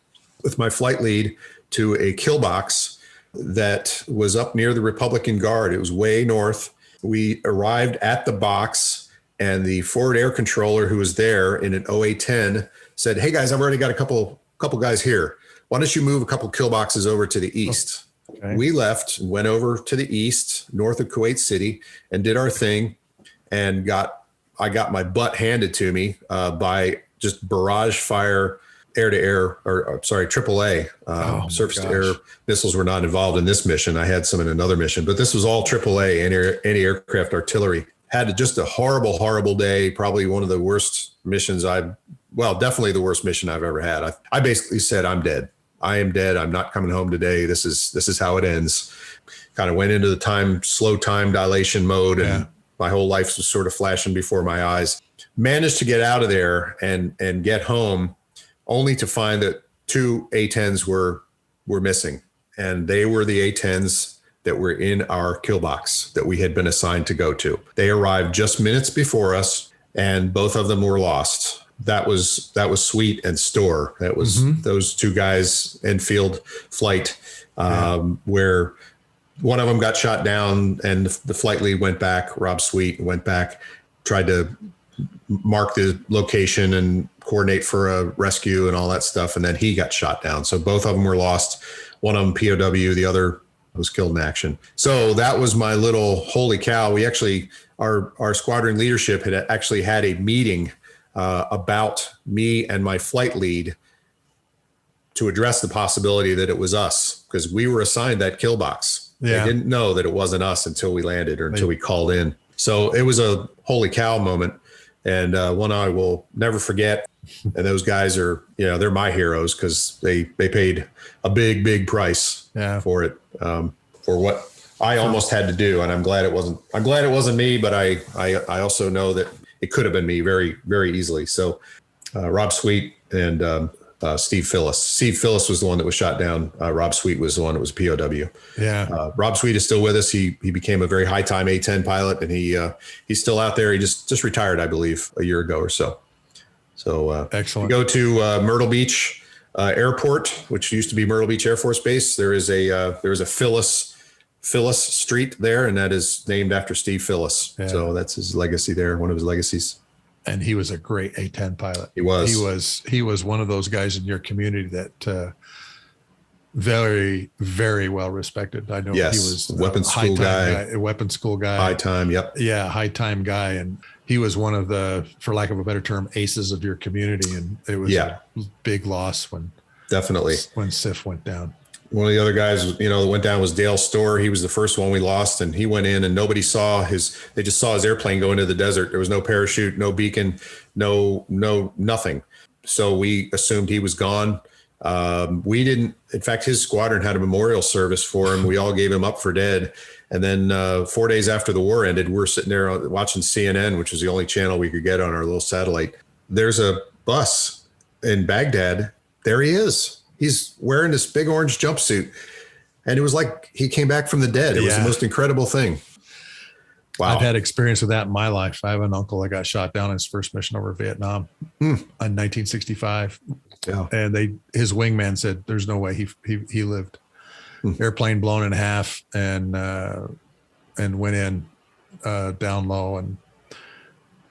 with my flight lead to a kill box that was up near the Republican Guard. It was way north. We arrived at the box and the forward air controller who was there in an OA-10 said, "Hey guys, I've already got a couple guys here. Why don't you move a couple kill boxes over to the east?" Okay. We left and went over to the east, north of Kuwait City, and did our thing and I got my butt handed to me by just barrage fire air-to-air, AAA. Surface-to-air missiles were not involved in this mission. I had some in another mission, but this was all AAA, anti-aircraft artillery. Had just a horrible, horrible day, probably one of the worst missions definitely the worst mission I've ever had. I basically said, I'm dead. I am dead. I'm not coming home today. This is how it ends. Kind of went into the slow time dilation mode, and my whole life was sort of flashing before my eyes. Managed to get out of there and get home, only to find that 2 A-10s were missing. And they were the A-10s that were in our kill box that we had been assigned to go to. They arrived just minutes before us, and both of them were lost. That was Sweet and Store. That was those 2 guys in field flight, where one of them got shot down and the flight lead went back, Rob Sweet went back, tried to mark the location and coordinate for a rescue and all that stuff. And then he got shot down. So both of them were lost. One of them POW, the other was killed in action. So that was my little holy cow. We actually, our squadron leadership had actually had a meeting about me and my flight lead to address the possibility that it was us, because we were assigned that kill box. Yeah. They didn't know that it wasn't us until we landed or until we called in. So it was a holy cow moment, and one I will never forget. And those guys are, they're my heroes, because they paid a big price for it, for what I almost had to do. And I'm glad it wasn't me, but I also know that it could have been me very, very easily. So Rob Sweet and Steve Phillis. Steve Phillis was the one that was shot down. Rob Sweet was the one that was POW. Yeah. Rob Sweet is still with us. He became a very high time A-10 pilot, and he's still out there. He just retired, I believe, a year ago or so. So excellent. You go to Myrtle Beach Airport, which used to be Myrtle Beach Air Force Base. There is a Phillis Street there, and that is named after Steve Phillis. Yeah. So that's his legacy there, one of his legacies. And he was a great A-10 pilot. He was. He was one of those guys in your community that very, very well respected. I know he was a weapons school guy. High time, yep. Yeah, high time guy. And he was one of the, for lack of a better term, aces of your community. And it was a big loss when SIF went down. One of the other guys, that went down was Dale Storr. He was the first one we lost, and he went in and nobody saw they just saw his airplane go into the desert. There was no parachute, no beacon, no, nothing. So we assumed he was gone. We didn't, in fact, his squadron had a memorial service for him. We all gave him up for dead. And then 4 days after the war ended, we're sitting there watching CNN, which was the only channel we could get on our little satellite. There's a bus in Baghdad. There he is. He's wearing this big orange jumpsuit, and it was like he came back from the dead. It was the most incredible thing. Wow. I've had experience with that in my life. I have an uncle that got shot down in his first mission over Vietnam in 1965. Yeah. And his wingman said, there's no way he lived. Airplane blown in half and went in down low.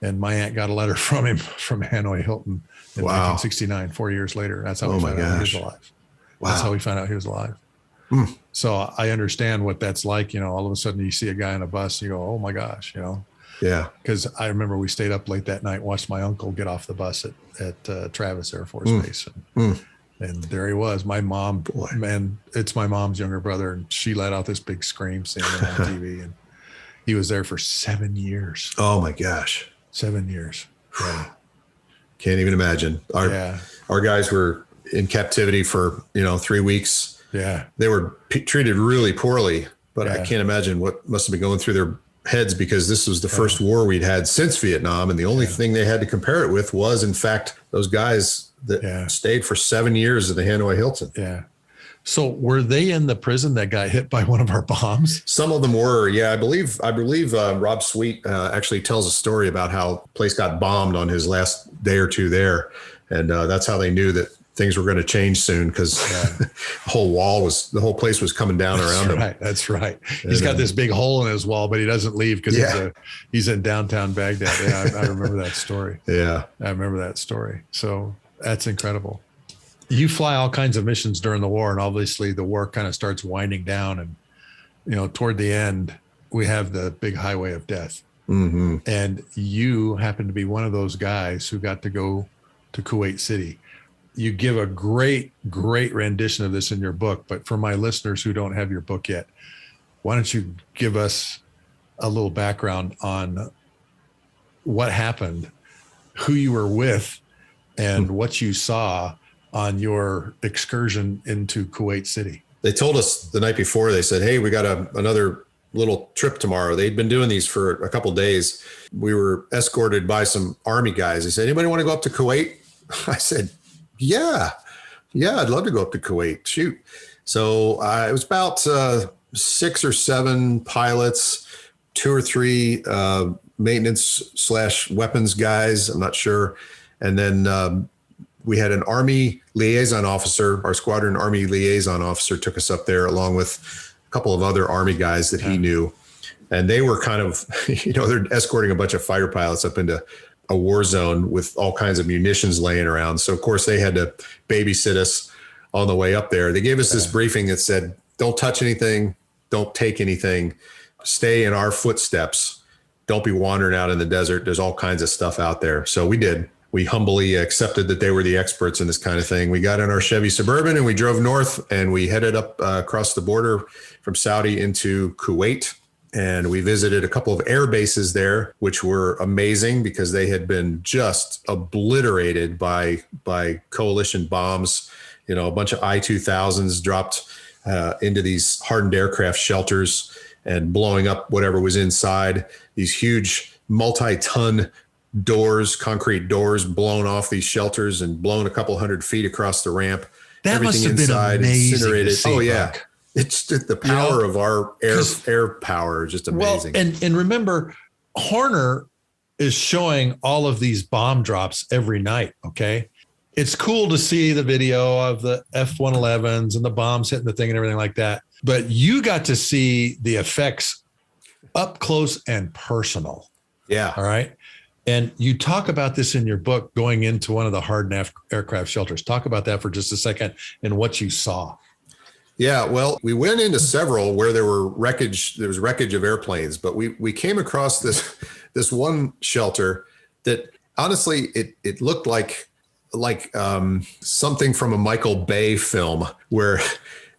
And my aunt got a letter from him from Hanoi Hilton in 1969, 4 years later. That's how we found out he was alive. Wow. That's how we found out he was alive. So I understand what that's like. All of a sudden you see a guy on a bus and you go, oh my gosh, Yeah. Because I remember we stayed up late that night, watched my uncle get off the bus at Travis Air Force Base. And there he was. My mom, man, it's my mom's younger brother. And she let out this big scream seeing him on TV. And he was there for 7 years. Oh my gosh. 7 years. Yeah. Can't even imagine. Our guys were in captivity for, 3 weeks. Yeah. They were treated really poorly, but I can't imagine what must have been going through their heads, because this was the first war we'd had since Vietnam. And the only thing they had to compare it with was, in fact, those guys that stayed for 7 years at the Hanoi Hilton. Yeah. So were they in the prison that got hit by one of our bombs? Some of them were. Yeah, I believe Rob Sweet actually tells a story about how the place got bombed on his last day or two there. And that's how they knew that things were going to change soon, because the whole place was coming down around him. That's right. He's got this big hole in his wall, but he doesn't leave because he's in downtown Baghdad. Yeah, I remember that story. Yeah. I remember that story. So that's incredible. You fly all kinds of missions during the war, and obviously the war kind of starts winding down. And, toward the end, we have the big highway of death. Mm-hmm. And you happen to be one of those guys who got to go to Kuwait City. You give a great rendition of this in your book, but for my listeners who don't have your book yet, why don't you give us a little background on what happened, who you were with, and what you saw on your excursion into Kuwait City? They told us the night before, they said, hey, we got another little trip tomorrow. They'd been doing these for a couple of days. We were escorted by some Army guys. They said, anybody want to go up to Kuwait? I said, yeah, I'd love to go up to Kuwait. Shoot. So it was about 6 or 7 pilots, 2 or 3 maintenance / weapons guys. I'm not sure. And then we had an Army liaison officer. Our squadron Army liaison officer took us up there along with a couple of other Army guys that he knew. And they were kind of, they're escorting a bunch of fighter pilots up into a war zone with all kinds of munitions laying around. So of course they had to babysit us on the way up there. They gave us this briefing that said, don't touch anything, don't take anything, stay in our footsteps. Don't be wandering out in the desert. There's all kinds of stuff out there. So we did. we humbly accepted that they were the experts in this kind of thing. We got in our Chevy Suburban and we drove north, and we headed up across the border from Saudi into Kuwait. And we visited a couple of air bases there, which were amazing because they had been just obliterated by coalition bombs. You know, a bunch of I-2000s dropped into these hardened aircraft shelters and blowing up whatever was inside. These huge multi-ton doors, concrete doors blown off these shelters and blown a couple 100 feet across the ramp. That Everything must have inside been amazing incinerated. to see, Oh yeah. Buck. It's the power of our air power is just amazing. Well, and remember, Horner is showing all of these bomb drops every night. Okay. It's cool to see the video of the F-111s and the bombs hitting the thing and everything like that. But you got to see the effects up close and personal. Yeah. All right. And you talk about this in your book, going into one of the hardened aircraft shelters. Talk about that for just a second and what you saw. Yeah, well, we went into several where there was wreckage of airplanes, but we came across this one shelter that honestly it looked like something from a Michael Bay film where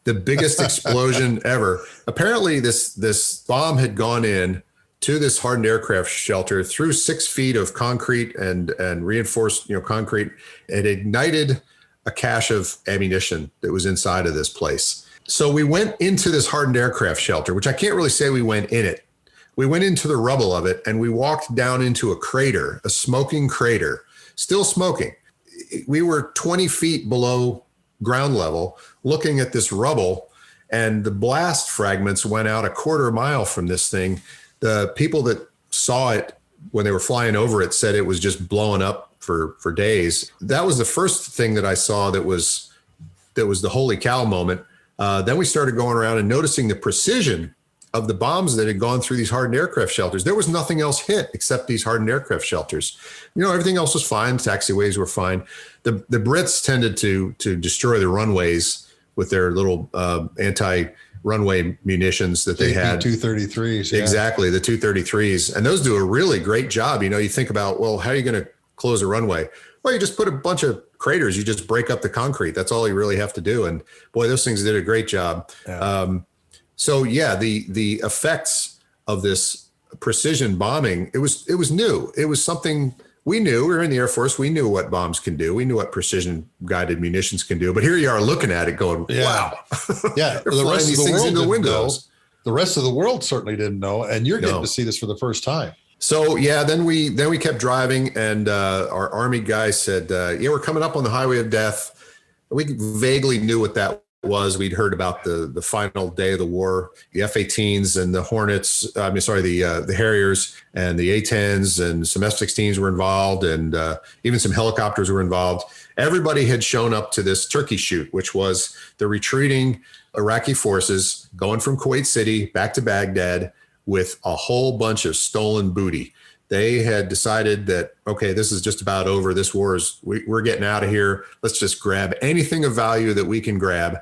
the biggest explosion ever. Apparently this bomb had gone in to this hardened aircraft shelter through 6 feet of concrete and reinforced, concrete. It ignited a cache of ammunition that was inside of this place. So we went into this hardened aircraft shelter, which I can't really say we went in it. We went into the rubble of it and we walked down into a crater, a smoking crater, still smoking. We were 20 feet below ground level looking at this rubble, and the blast fragments went out a quarter mile from this thing. The people that saw it when they were flying over it said it was just blowing up for days. That was the first thing that I saw that was the holy cow moment. Then we started going around and noticing the precision of the bombs that had gone through these hardened aircraft shelters. There was nothing else hit except these hardened aircraft shelters. Everything else was fine. Taxiways were fine. The Brits tended to destroy the runways with their little anti-runway munitions that they had. 233s. Yeah. Exactly, the 233s. And those do a really great job. You think about, well, how are you going to close a runway? Well, you just put a bunch of craters. You just break up the concrete. That's all you really have to do. And boy, those things did a great job. Yeah. The effects of this precision bombing, it was new. It was something we knew. We were in the Air Force. We knew what bombs can do. We knew what precision guided munitions can do. But here you are looking at it going, wow. Yeah. The rest of the world into the windows. The rest of the world certainly didn't know. And you're getting to see this for the first time. So yeah, then we kept driving, and our Army guy said, we're coming up on the highway of death. We vaguely knew what that was. We'd heard about the final day of the war, the F-18s and the Hornets. The Harriers and the A-10s and some F-16s were involved, and even some helicopters were involved. Everybody had shown up to this turkey shoot, which was the retreating Iraqi forces going from Kuwait City back to Baghdad with a whole bunch of stolen booty. They had decided that, okay, this is just about over. This war is, we're getting out of here. Let's just grab anything of value that we can grab.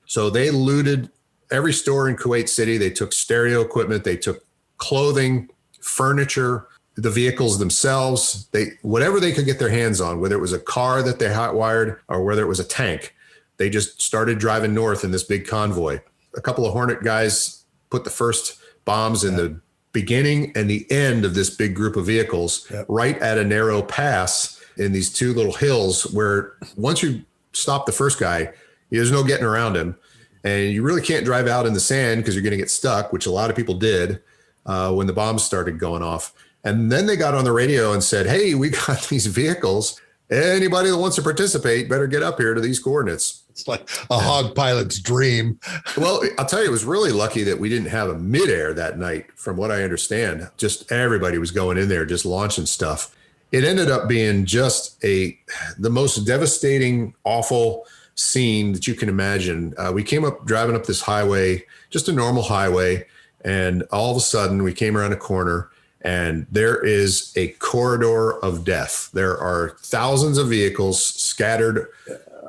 So they looted every store in Kuwait City. They took stereo equipment. They took clothing, furniture, the vehicles themselves. Whatever they could get their hands on, whether it was a car that they hotwired or whether it was a tank, they just started driving north in this big convoy. A couple of Hornet guys put the first bombs in the beginning and the end of this big group of vehicles, right at a narrow pass in these two little hills where once you stop the first guy, there's no getting around him. And you really can't drive out in the sand because you're going to get stuck, which a lot of people did when the bombs started going off. And then they got on the radio and said, hey, we got these vehicles. Anybody that wants to participate better get up here to these coordinates. It's like a hog pilot's dream. Well, I'll tell you, it was really lucky that we didn't have a midair that night, from what I understand. Just everybody was going in there, just launching stuff. It ended up being just the most devastating, awful scene that you can imagine. We came up driving up this highway, just a normal highway, and all of a sudden we came around a corner and there is a corridor of death. There are thousands of vehicles scattered,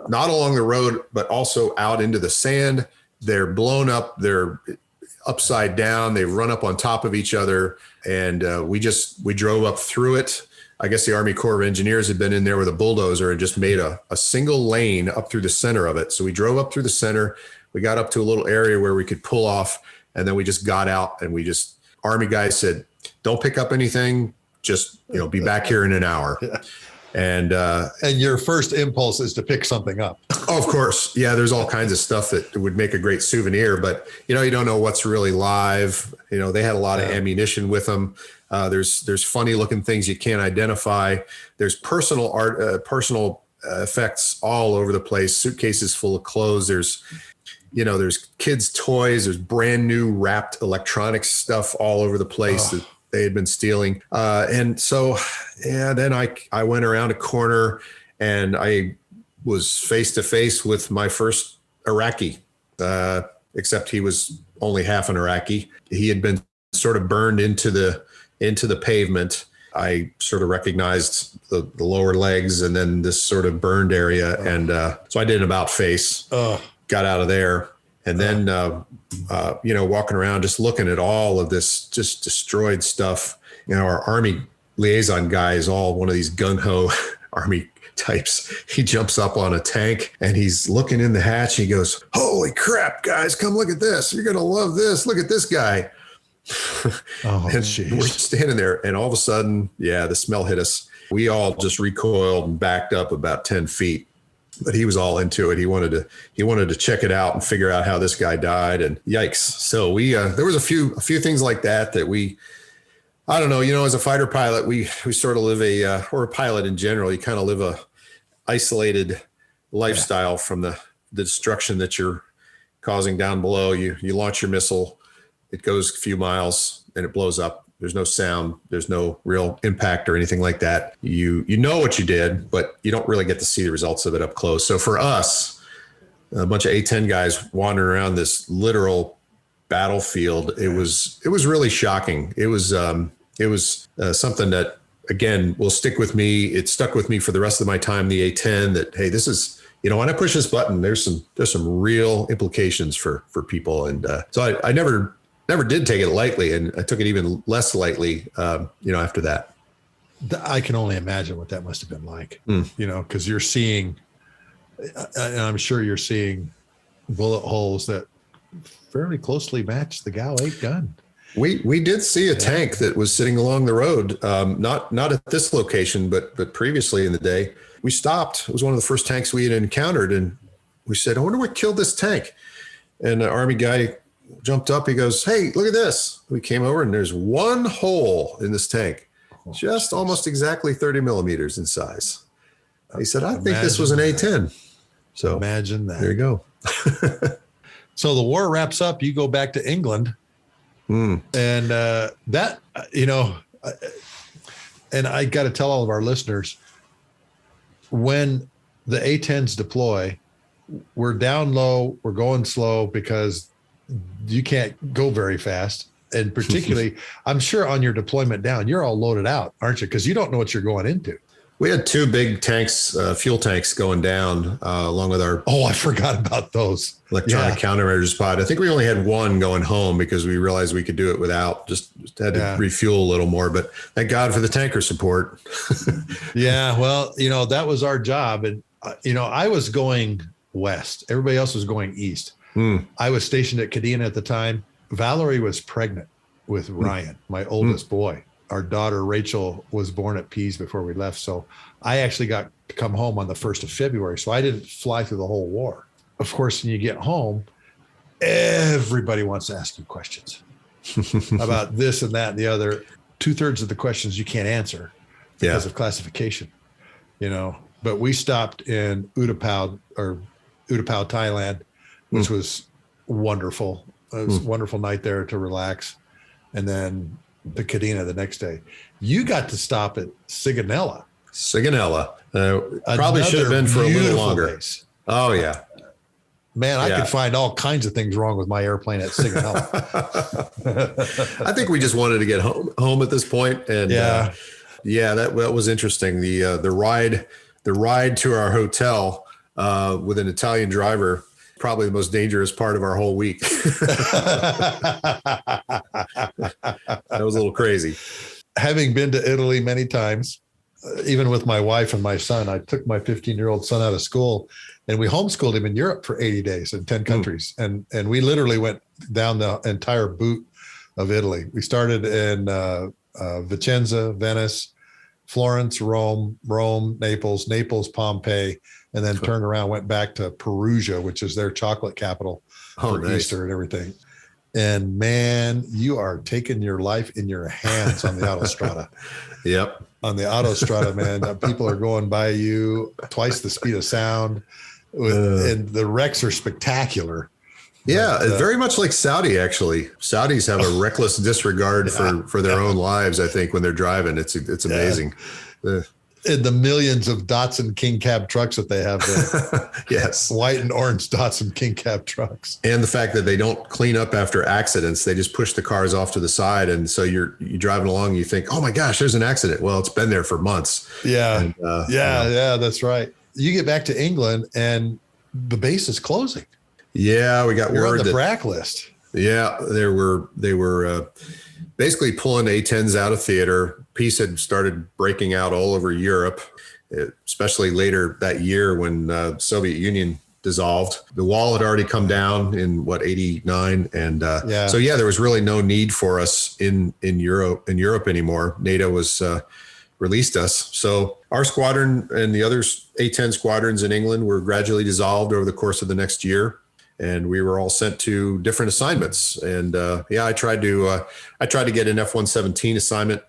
not along the road, but also out into the sand. They're blown up. They're upside down. They run up on top of each other. And we drove up through it. I guess the Army Corps of Engineers had been in there with a bulldozer and just made a single lane up through the center of it. So we drove up through the center. We got up to a little area where we could pull off, and then we just got out, and Army guys said, don't pick up anything. Just, be back here in an hour. And your first impulse is to pick something up. Oh, of course. Yeah. There's all kinds of stuff that would make a great souvenir, but you don't know what's really live. They had a lot of ammunition with them. There's funny looking things you can't identify. There's personal art, personal effects all over the place. Suitcases full of clothes. There's kids' toys. There's brand new wrapped electronics stuff all over the place that they had been stealing. And so, then I went around a corner and I was face to face with my first Iraqi, except he was only half an Iraqi. He had been sort of burned into the pavement. I sort of recognized the lower legs and then this sort of burned area. And so I did an about face, got out of there. And then, walking around, just looking at all of this just destroyed stuff. Our Army liaison guy is all one of these gung-ho Army types. He jumps up on a tank and he's looking in the hatch. He goes, holy crap, guys, come look at this. You're going to love this. Look at this guy. And we're standing there, and all of a sudden, the smell hit us. We all just recoiled and backed up about 10 feet. But he was all into it. He wanted to check it out and figure out how this guy died. And yikes! So we there was a few things like that I don't know. As a fighter pilot, we sort of live or a pilot in general, you kind of live a isolated lifestyle from the destruction that you're causing down below. You launch your missile, it goes a few miles, and it blows up. There's no sound. There's no real impact or anything like that. You know what you did, but you don't really get to see the results of it up close. So for us, a bunch of A-10 guys wandering around this literal battlefield, it was really shocking. It was something that, again, will stick with me. It stuck with me for the rest of my time, the A-10, that, hey, this is, when I push this button, there's some real implications for people. And so I never did take it lightly, and I took it even less lightly, after that. I can only imagine what that must have been like, because you're seeing, and I'm sure you're seeing bullet holes that fairly closely match the GAU 8 gun. We did see a tank that was sitting along the road, not at this location, but previously in the day. We stopped. It was one of the first tanks we had encountered, and we said, I wonder what killed this tank. And the Army guy jumped up. He goes, hey, look at this. We came over, and there's one hole in this tank, just almost exactly 30 millimeters in size. He said, I think this was an A-10. So imagine that. There you go. So the war wraps up. You go back to England. And that, and I got to tell all of our listeners, when the A-10s deploy, we're down low, we're going slow because you can't go very fast. And particularly, I'm sure on your deployment down, you're all loaded out, aren't you? Because you don't know what you're going into. We had two big tanks, fuel tanks going down along with our... Oh, I forgot about those. Electronic countermeasures pod. I think we only had one going home because we realized we could do it without, just had to refuel a little more. But thank God for the tanker support. Yeah, well, that was our job. And, I was going west. Everybody else was going east. I was stationed at Kadena at the time. Valerie was pregnant with Ryan, my oldest boy. Our daughter, Rachel, was born at Pease before we left. So I actually got to come home on the 1st of February. So I didn't fly through the whole war. Of course, when you get home, everybody wants to ask you questions about this and that and the other. 2/3 of the questions you can't answer because of classification, But we stopped in Utapao, Thailand, which was wonderful. It was a wonderful night there to relax. And then the Kadena the next day. You got to stop at Sigonella. Probably should have been for a little longer. Base. Oh, yeah. Man, I could find all kinds of things wrong with my airplane at Sigonella. I think we just wanted to get home at this point. And that was interesting. The ride to our hotel with an Italian driver, probably the most dangerous part of our whole week. That was a little crazy. Having been to Italy many times, even with my wife and my son, I took my 15-year-old son out of school and we homeschooled him in Europe for 80 days in 10 countries. And we literally went down the entire boot of Italy. We started in Vicenza, Venice, Florence, Rome, Naples, Pompeii, and then turned around, went back to Perugia, which is their chocolate capital for nice. Easter and everything. And man, you are taking your life in your hands on the autostrada. Yep. On the autostrada, man, people are going by you twice the speed of sound, and the wrecks are spectacular. Yeah, very much like Saudi, actually. Saudis have a reckless disregard for their own lives, I think, when they're driving. It's amazing. And the millions of Datsun King Cab trucks that they have there. Yes. White and orange Datsun King Cab trucks. And the fact that they don't clean up after accidents. They just push the cars off to the side. And so you're driving along and you think, oh my gosh, there's an accident. Well, it's been there for months. Yeah. And, yeah, that's right. You get back to England and the base is closing. Yeah, we got You're word on the that, BRAC list. Yeah, they were basically pulling A-10s out of theater. Peace had started breaking out all over Europe, especially later that year when the Soviet Union dissolved. The wall had already come down in 89, and so there was really no need for us in Europe anymore. NATO was released us. So our squadron and the other A-10 squadrons in England were gradually dissolved over the course of the next year. And we were all sent to different assignments. And I tried to get an F-117 assignment.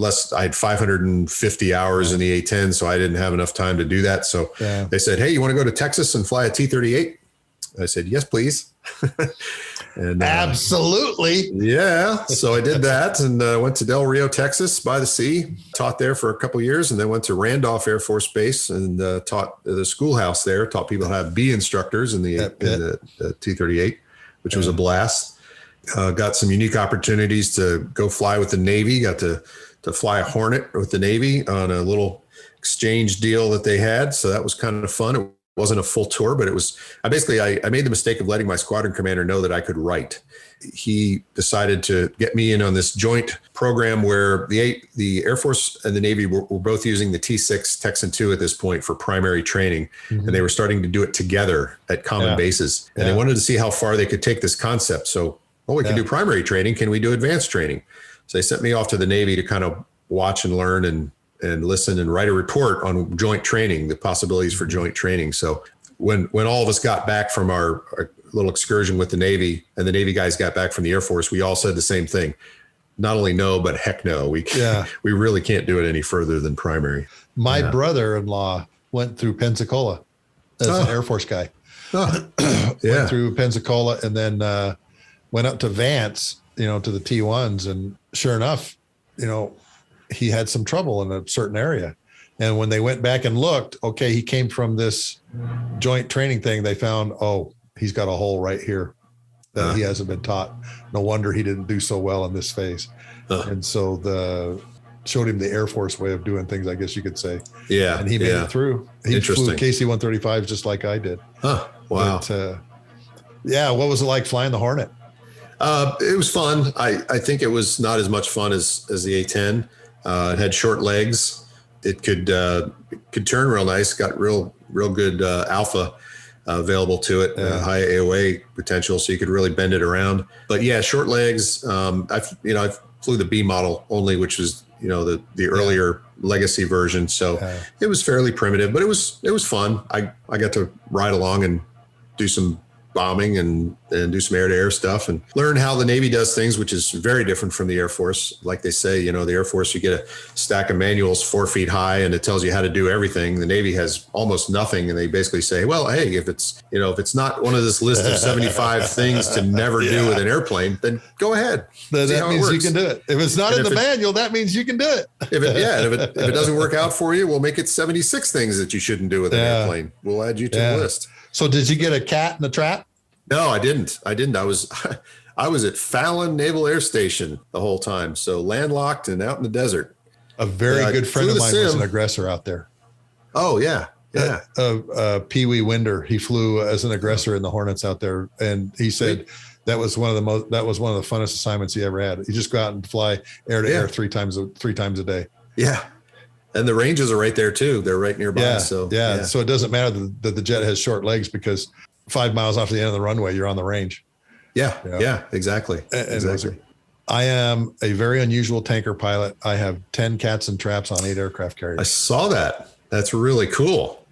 I had 550 hours in the A-10, so I didn't have enough time to do that. So they said, "Hey, you want to go to Texas and fly a T-38?" I said, "Yes, please." And absolutely. Yeah. So I did that and went to Del Rio, Texas by the sea, taught there for a couple of years, and then went to Randolph Air Force Base and taught the schoolhouse there, taught people how to be instructors in the T-38, which was a blast. Got some unique opportunities to go fly with the Navy, got to fly a Hornet with the Navy on a little exchange deal that they had. So that was kind of fun. It wasn't a full tour, but it was, I made the mistake of letting my squadron commander know that I could write. He decided to get me in on this joint program where the Air Force and the Navy were both using the T-6 Texan II at this point for primary training. Mm-hmm. And they were starting to do it together at common bases. And they wanted to see how far they could take this concept. So, we can do primary training. Can we do advanced training? So they sent me off to the Navy to kind of watch and learn and listen and write a report on joint training, the possibilities for joint training. So when all of us got back from our little excursion with the Navy and the Navy guys got back from the Air Force, we all said the same thing. Not only no, but heck no. We really can't do it any further than primary. My brother-in-law went through Pensacola as an Air Force guy. Went through Pensacola and then went up to Vance, to the T1s. And sure enough, he had some trouble in a certain area. And when they went back and looked, he came from this joint training thing. They found, he's got a hole right here that he hasn't been taught. No wonder he didn't do so well in this phase. And so showed him the Air Force way of doing things, I guess you could say. Yeah. And he made it through. He flew KC-135s just like I did. Wow. But, what was it like flying the Hornet? It was fun. I think it was not as much fun as the A-10. It had short legs. It could turn real nice. Got real good alpha available to it. High AOA potential, so you could really bend it around. But short legs. I flew the B model only, which was the earlier legacy version. So it was fairly primitive, but it was fun. I got to ride along and do some bombing and do some air-to-air stuff and learn how the Navy does things, which is very different from the Air Force. Like they say, the Air Force, you get a stack of manuals 4 feet high and it tells you how to do everything. The Navy has almost nothing. And they basically say, well, hey, if it's not one of this list of 75 things to never do with an airplane, then go ahead. That means you can do it. If it's not in the manual, that means you can do it. If it doesn't work out for you, we'll make it 76 things that you shouldn't do with an airplane. We'll add you to the list. So did you get a cat in the trap? No, I didn't. I was at Fallon Naval Air Station the whole time. So landlocked and out in the desert. A very good friend of mine was an aggressor out there. Oh yeah. Yeah. Pee Wee Winder. He flew as an aggressor in the Hornets out there. And he said that was one of the funnest assignments he ever had. You just go out and fly air to air three times a day. Yeah. And the ranges are right there too. They're right nearby. Yeah, So yeah. So it doesn't matter that the jet has short legs, because 5 miles off the end of the runway, you're on the range. Yeah. You know? Yeah, exactly. Exactly. I am a very unusual tanker pilot. I have 10 cats and traps on 8 aircraft carriers. I saw that. That's really cool.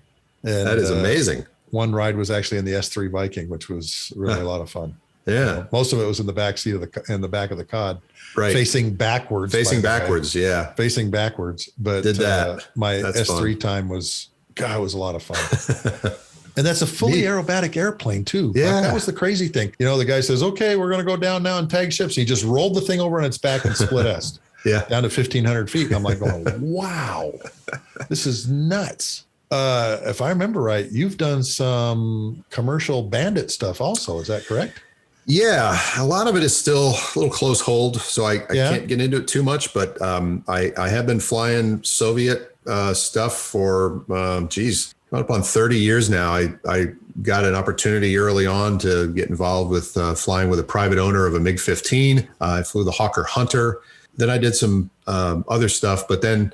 And, that is amazing. One ride was actually in the S3 Viking, which was really a lot of fun. Yeah. You know, most of it was in the back seat in the back of the cod, right, facing backwards. Facing backwards, yeah. Facing backwards. But did that. That's S3 fun. Time was a lot of fun. And that's a fully aerobatic airplane too. Yeah. Like, that was the crazy thing. You know, the guy says, okay, we're going to go down now and tag ships. He just rolled the thing over on its back and split S. Yeah. Down to 1,500 feet. And I'm like going, wow, this is nuts. If I remember right, you've done some commercial bandit stuff also. Is that correct? Yeah, a lot of it is still a little close hold, so I can't get into it too much. But I have been flying Soviet stuff for, about upon 30 years now. I got an opportunity early on to get involved with flying with a private owner of a MiG-15. I flew the Hawker Hunter. Then I did some other stuff. But then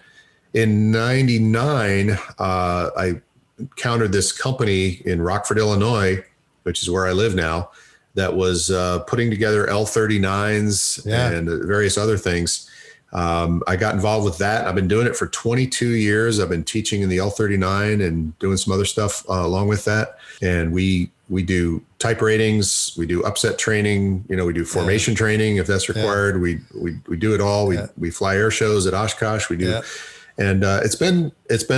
in 99, I encountered this company in Rockford, Illinois, which is where I live now, that was putting together L-39s and various other things. I got involved with that. I've been doing it for 22 years. I've been teaching in the L-39 and doing some other stuff along with that. And we do type ratings, we do upset training, we do formation training if that's required. We do it all. We fly air shows at Oshkosh. We do, and it's been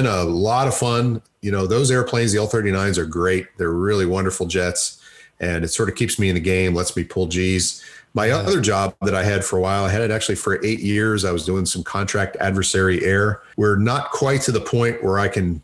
a lot of fun. Those airplanes, the L-39s, are great. They're really wonderful jets. And it sort of keeps me in the game, lets me pull G's. My other job that I had for a while, I had it actually for 8 years. I was doing some contract adversary air. We're not quite to the point where I can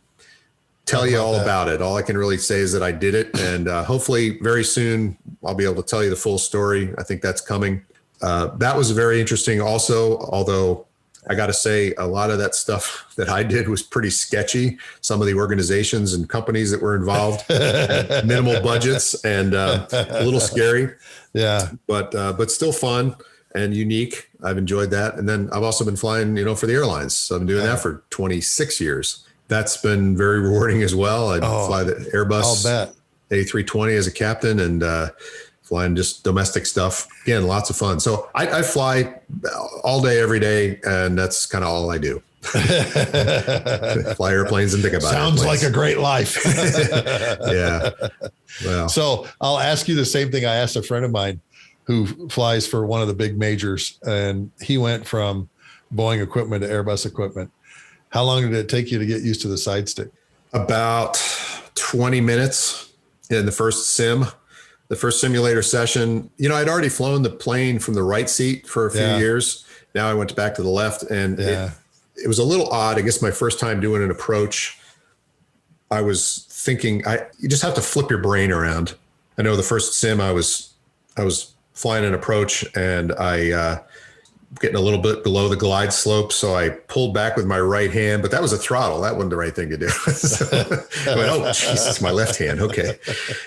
tell you all about it. All I can really say is that I did it. And hopefully very soon I'll be able to tell you the full story. I think that's coming. That was very interesting also, although I got to say a lot of that stuff that I did was pretty sketchy. Some of the organizations and companies that were involved had minimal budgets and a little scary. Yeah. But still fun and unique. I've enjoyed that. And then I've also been flying, for the airlines. So I've been doing that for 26 years. That's been very rewarding as well. I fly the Airbus A320 as a captain and flying just domestic stuff. Again, lots of fun. So I fly all day, every day, and that's kind of all I do. Fly airplanes and think about Sounds airplanes. like a great life. Yeah. Well. So I'll ask you the same thing I asked a friend of mine who flies for one of the big majors, and he went from Boeing equipment to Airbus equipment. How long did it take you to get used to the side stick? About 20 minutes in the first sim. The first simulator session, I'd already flown the plane from the right seat for a few years. Now I went back to the left, and it was a little odd. I guess my first time doing an approach, I was thinking, you just have to flip your brain around. I know the first sim I was flying an approach, and I getting a little bit below the glide slope, so I pulled back with my right hand, but that was a throttle. That wasn't the right thing to do. So I went, oh, Jesus, my left hand. Okay.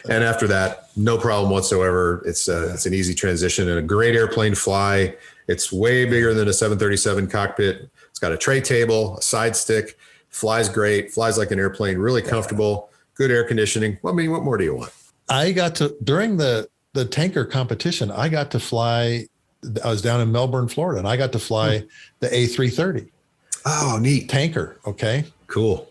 And after that, no problem whatsoever. It's an easy transition and a great airplane to fly. It's way bigger than a 737 cockpit. It's got a tray table, a side stick, flies great, flies like an airplane, really comfortable, good air conditioning. Well, I mean, what more do you want? I got to, during the tanker competition, I got to fly. I was down in Melbourne, Florida, and I got to fly the A330. Oh, neat. Tanker. Okay. Cool.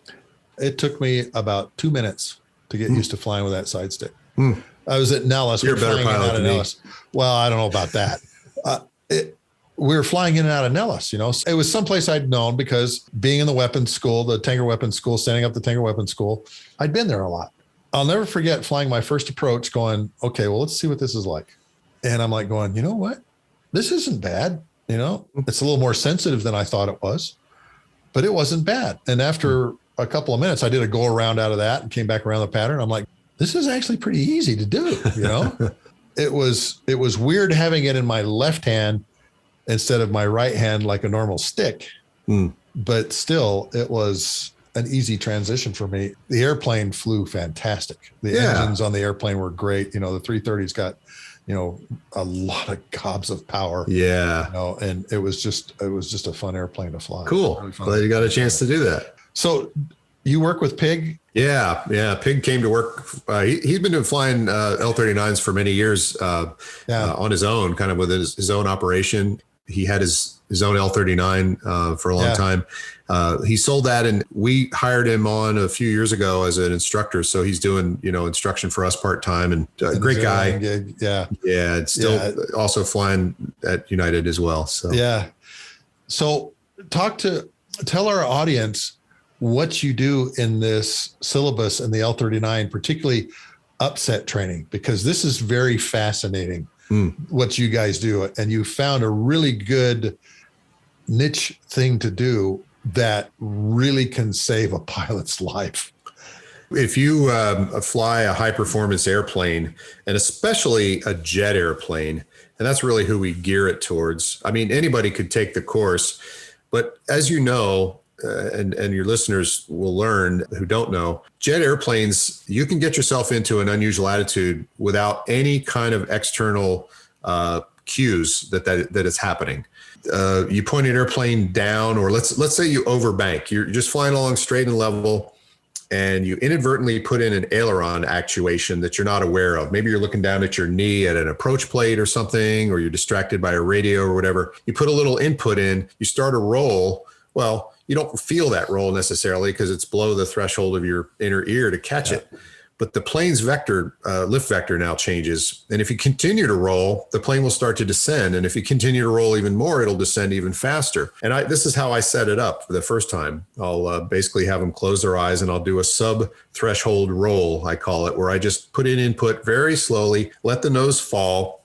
It took me about 2 minutes to get used to flying with that side stick. I was at Nellis. You're a better pilot than me. Well, I don't know about that. We were flying in and out of Nellis, It was someplace I'd known because being in the weapons school, the tanker weapons school, standing up the tanker weapons school, I'd been there a lot. I'll never forget flying my first approach going, okay, well, let's see what this is like. And I'm like going, you know what? This isn't bad. It's a little more sensitive than I thought it was, but it wasn't bad. And after a couple of minutes, I did a go around out of that and came back around the pattern. I'm like, this is actually pretty easy to do. It was weird having it in my left hand instead of my right hand, like a normal stick, but still it was an easy transition for me. The airplane flew fantastic. The engines on the airplane were great. The 330's got a lot of gobs of power. Yeah. And it was just a fun airplane to fly. Cool. Really fun. Glad you got a chance to do that. So you work with Pig? Yeah. Pig came to work. He's been flying L-39s for many years on his own, kind of with his own operation. He had his own L-39 for a long time. He sold that, and we hired him on a few years ago as an instructor. So he's doing, instruction for us part-time, and great guy. Gig. Yeah. Yeah. And still also flying at United as well. So, yeah. So tell our audience what you do in this syllabus in the L-39, particularly upset training, because this is very fascinating what you guys do. And you found a really good niche thing to do that really can save a pilot's life. If you fly a high performance airplane, and especially a jet airplane, and that's really who we gear it towards. I mean, anybody could take the course, but as you know, and your listeners will learn who don't know, jet airplanes, you can get yourself into an unusual attitude without any kind of external cues that is happening. You point an airplane down, or let's say you overbank. You're just flying along straight and level, and you inadvertently put in an aileron actuation that you're not aware of. Maybe you're looking down at your knee at an approach plate or something, or you're distracted by a radio or whatever. You put a little input in, you start a roll. Well, you don't feel that roll necessarily because it's below the threshold of your inner ear to catch it. But the plane's lift vector now changes. And if you continue to roll, the plane will start to descend. And if you continue to roll even more, it'll descend even faster. And this is how I set it up for the first time. I'll basically have them close their eyes, and I'll do a sub-threshold roll, I call it, where I just put in input very slowly, let the nose fall,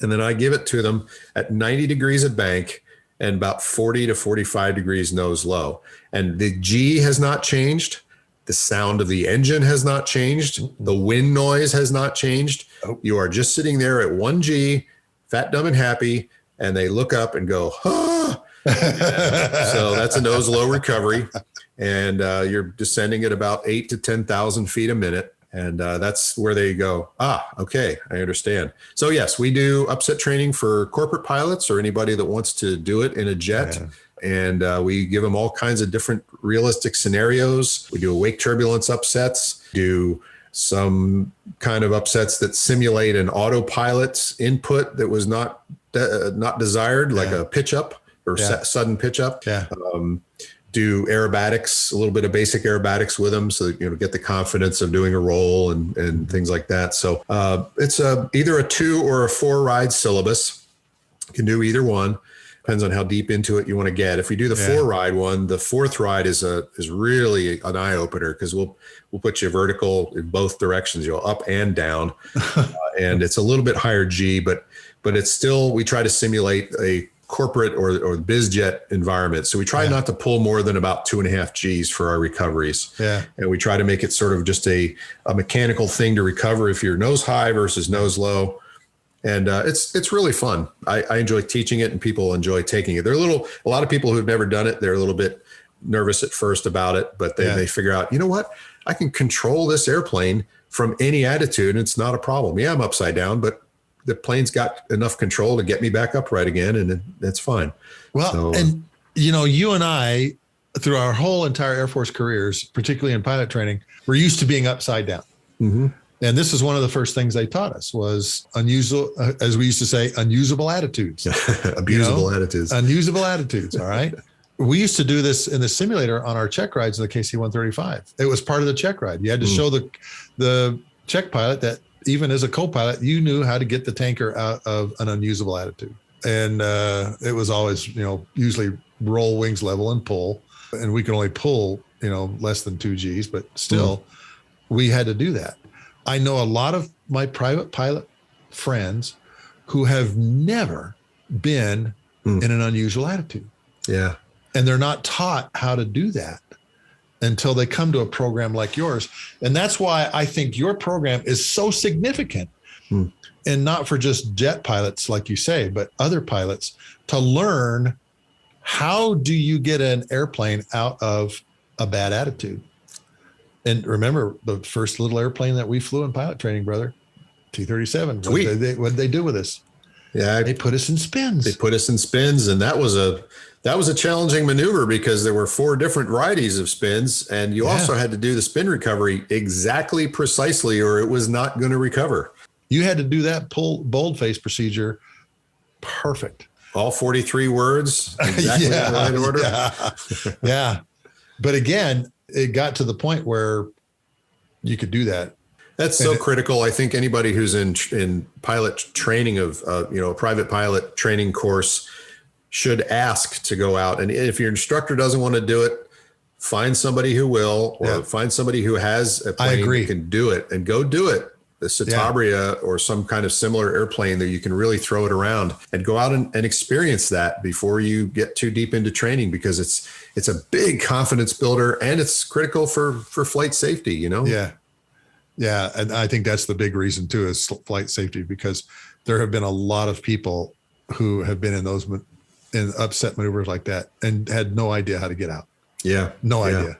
and then I give it to them at 90 degrees of bank and about 40 to 45 degrees nose low. And the G has not changed. The sound of the engine has not changed. The wind noise has not changed. You are just sitting there at 1G, fat, dumb, and happy, and they look up and go, ah. So that's a nose low recovery. And you're descending at about 8 to 10,000 feet a minute. And that's where they go, okay, I understand. So yes, we do upset training for corporate pilots or anybody that wants to do it in a jet. Yeah. And we give them all kinds of different realistic scenarios. We do wake turbulence upsets, do some kind of upsets that simulate an autopilot's input that was not desired, like a pitch up or sudden pitch up. Yeah. Do aerobatics, a little bit of basic aerobatics with them, so that, get the confidence of doing a roll and things like that. So it's either a 2 or a 4 ride syllabus. You can do either one. Depends on how deep into it you want to get. If we do the 4 ride one, the 4th ride is really an eye opener, because we'll put you vertical in both directions, up and down, and it's a little bit higher G, but it's still, we try to simulate a corporate or biz jet environment. So we try not to pull more than about 2.5 Gs for our recoveries. Yeah. And we try to make it sort of just a mechanical thing to recover if you're nose high versus nose low. And it's really fun. I enjoy teaching it, and people enjoy taking it. A lot of people who've never done it, they're a little bit nervous at first about it, but they figure out, you know what? I can control this airplane from any attitude, and it's not a problem. Yeah, I'm upside down, but the plane's got enough control to get me back upright again, and that's fine. Well, and you and I, through our whole entire Air Force careers, particularly in pilot training, we're used to being upside down. Mm-hmm. And this is one of the first things they taught us was unusual, as we used to say, unusable attitudes. Abusable attitudes. Unusable attitudes, all right? We used to do this in the simulator on our check rides in the KC-135. It was part of the check ride. You had to show the check pilot that even as a co-pilot, you knew how to get the tanker out of an unusable attitude. And it was always, usually roll wings level and pull. And we could only pull, less than 2 Gs, but still we had to do that. I know a lot of my private pilot friends who have never been in an unusual attitude. Yeah. And they're not taught how to do that until they come to a program like yours. And that's why I think your program is so significant, and not for just jet pilots, like you say, but other pilots, to learn how do you get an airplane out of a bad attitude. And remember the first little airplane that we flew in pilot training, brother, T-37. Sweet. What did they do with us? Yeah, They put us in spins. they put us in spins, and that was a challenging maneuver because there were 4 different varieties of spins, and you also had to do the spin recovery exactly precisely, or it was not going to recover. You had to do that boldface procedure perfect. All 43 words, exactly in the right order. Yeah. But again, it got to the point where you could do that. That's so critical. I think anybody who's in pilot training of, a private pilot training course should ask to go out. And if your instructor doesn't want to do it, find somebody who will, or find somebody who has a plane that can do it, and go do it. The Citabria or some kind of similar airplane that you can really throw it around, and go out and experience that before you get too deep into training, because it's a big confidence builder, and it's critical for flight safety, Yeah. Yeah. And I think that's the big reason too, is flight safety, because there have been a lot of people who have been in upset maneuvers like that and had no idea how to get out. Yeah. No idea.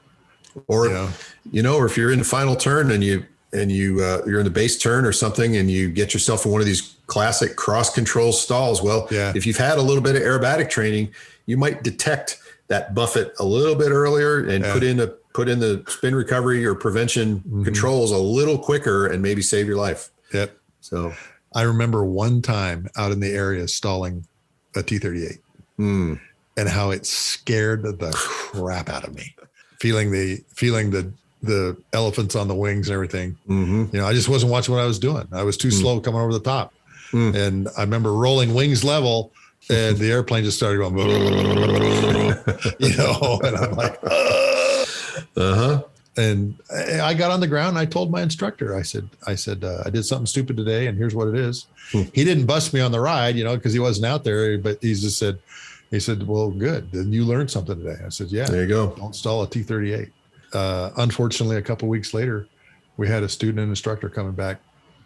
Or, or if you're in the final turn and you're in the base turn or something, and you get yourself in one of these classic cross control stalls. Well, if you've had a little bit of aerobatic training, you might detect that buffet a little bit earlier and put in the spin recovery or prevention controls a little quicker, and maybe save your life. Yep. So I remember one time out in the area stalling a T-38 and how it scared the crap out of me. Feeling the elephants on the wings and everything. I just wasn't watching what I was doing. I was too slow coming over the top. And I remember rolling wings level, and the airplane just started going, and I'm like, And I got on the ground and I told my instructor, I said, I did something stupid today, and here's what it is. He didn't bust me on the ride, because he wasn't out there, but he said, well, good. Then you learned something today. I said, yeah, there you go. Don't stall a T-38. Unfortunately, a couple of weeks later, we had a student and instructor coming back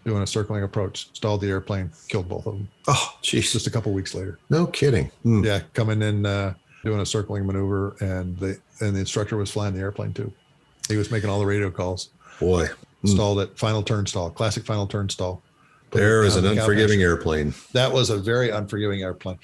doing a circling approach, stalled the airplane, killed both of them. Oh, geez. Just a couple of weeks later. No kidding. Yeah. Coming in, doing a circling maneuver, and the instructor was flying the airplane too. He was making all the radio calls. Boy. Stalled at final turn stall, classic final turn stall. There is an unforgiving airplane. That was a very unforgiving airplane.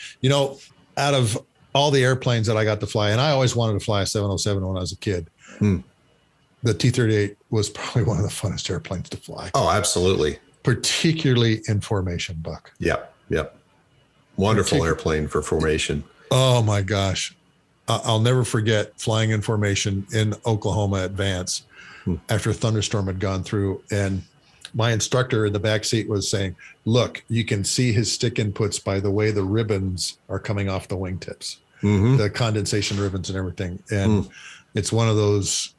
Out of all the airplanes that I got to fly, and I always wanted to fly a 707 when I was a kid, the T-38 was probably one of the funnest airplanes to fly. Oh, absolutely. Particularly in formation, Buck. Yep. Wonderful airplane for formation. Oh my gosh. I'll never forget flying in formation in Oklahoma at Vance after a thunderstorm had gone through. And my instructor in the back seat was saying, look, you can see his stick inputs by the way the ribbons are coming off the wingtips, the condensation ribbons and everything. And it's one of those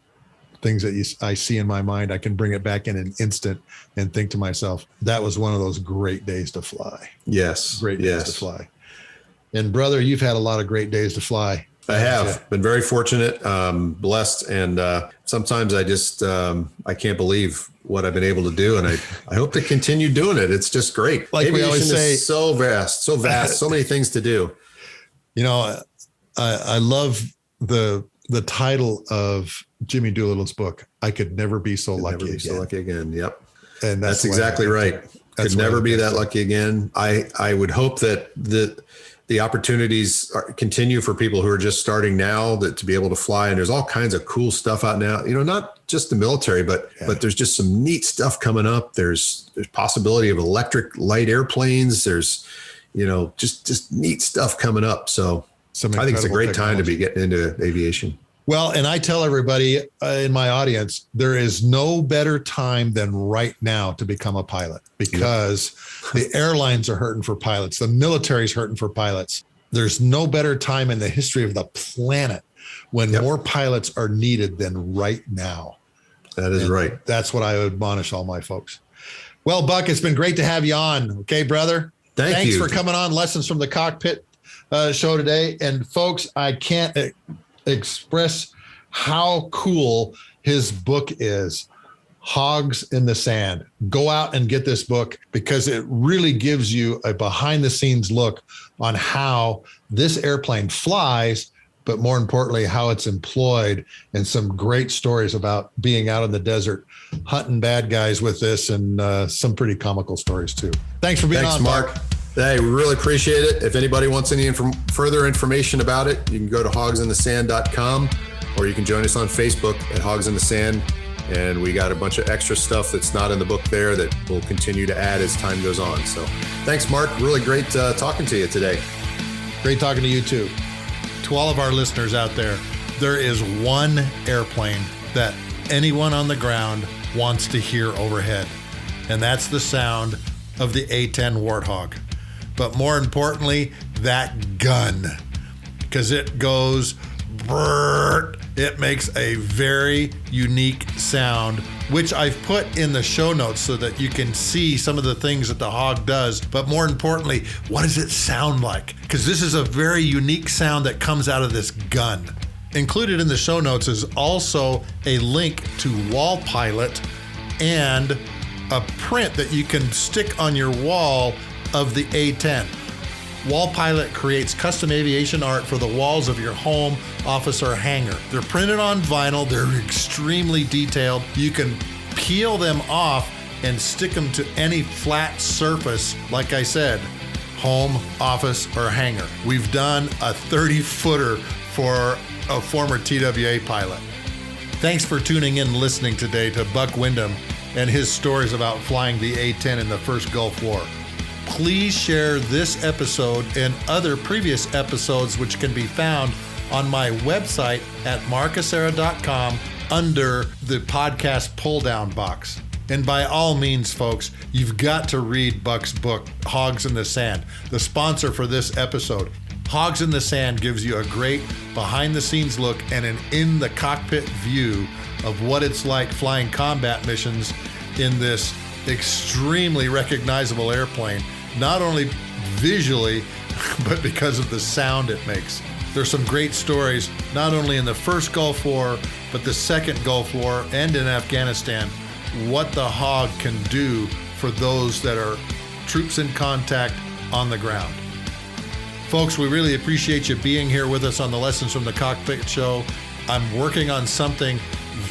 things that I see in my mind. I can bring it back in an instant and think to myself, that was one of those great days to fly. Yes. Great days to fly. And brother, you've had a lot of great days to fly. I have been very fortunate, blessed. And sometimes I just, I can't believe what I've been able to do. And I hope to continue doing it. It's just great. Like Aviation we always say, is so vast, so many things to do. I love the title of Jimmy Doolittle's book, I Could Never Be So Lucky Again. So lucky again. Yep. And that's exactly right. Could never be that lucky again. I would hope that the opportunities continue for people who are just starting now, that to be able to fly. And there's all kinds of cool stuff out now, not just the military, but there's just some neat stuff coming up. There's possibility of electric light airplanes. There's, just neat stuff coming up. So I think it's a great time to be getting into aviation. Well, and I tell everybody in my audience, there is no better time than right now to become a pilot, because the airlines are hurting for pilots. The military's hurting for pilots. There's no better time in the history of the planet when more pilots are needed than right now. That is right. That's what I admonish all my folks. Well, Buck, it's been great to have you on. Okay, brother. Thanks for coming on Lessons from the Cockpit show today. And folks, I can't express how cool his book is, Hogs in the Sand. Go out and get this book, because it really gives you a behind the scenes look on how this airplane flies, but more importantly, how it's employed, and some great stories about being out in the desert, hunting bad guys with this, and some pretty comical stories too. Thanks for being on, Mark. Hey, we really appreciate it. If anybody wants any further information about it, you can go to hogsinthesand.com, or you can join us on Facebook at Hogs in the Sand. And we got a bunch of extra stuff that's not in the book there that we'll continue to add as time goes on. So thanks, Mark. Really great talking to you today. Great talking to you too. To all of our listeners out there is one airplane that anyone on the ground wants to hear overhead, and that's the sound of the A-10 Warthog. But more importantly, that gun, because it goes brrrr. It makes a very unique sound, which I've put in the show notes so that you can see some of the things that the Hog does. But more importantly, what does it sound like? Because this is a very unique sound that comes out of this gun. Included in the show notes is also a link to Wall Pilot and a print that you can stick on your wall of the A-10. Wall Pilot creates custom aviation art for the walls of your home, office, or hangar. They're printed on vinyl. They're extremely detailed. You can peel them off and stick them to any flat surface, like I said, home, office, or hangar. We've done a 30-footer for a former TWA pilot. Thanks for tuning in and listening today to Buck Wyndham and his stories about flying the A-10 in the first Gulf War. Please share this episode and other previous episodes, which can be found on my website at markhasera.com under the podcast pull-down box. And by all means, folks, you've got to read Buck's book, Hogs in the Sand, the sponsor for this episode. Hogs in the Sand gives you a great behind-the-scenes look and an in-the-cockpit view of what it's like flying combat missions in this extremely recognizable airplane, not only visually, but because of the sound it makes. There's some great stories, not only in the first Gulf War, but the second Gulf War and in Afghanistan, what the Hog can do for those that are troops in contact on the ground. Folks, we really appreciate you being here with us on the Lessons from the Cockpit show. I'm working on something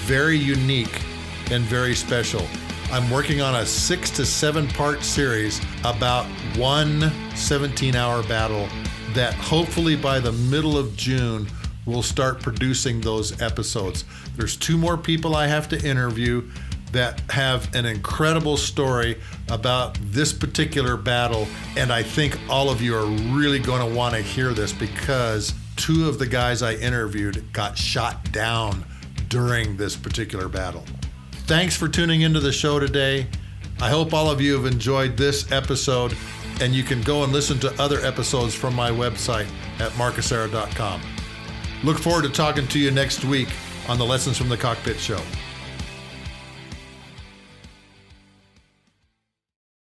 very unique and very special. I'm working on a 6 to 7 part series about one 17-hour battle that hopefully by the middle of June we'll start producing those episodes. There's 2 more people I have to interview that have an incredible story about this particular battle, and I think all of you are really going to want to hear this because 2 of the guys I interviewed got shot down during this particular battle. Thanks for tuning into the show today. I hope all of you have enjoyed this episode, and you can go and listen to other episodes from my website at markhasera.com. Look forward to talking to you next week on the Lessons from the Cockpit show.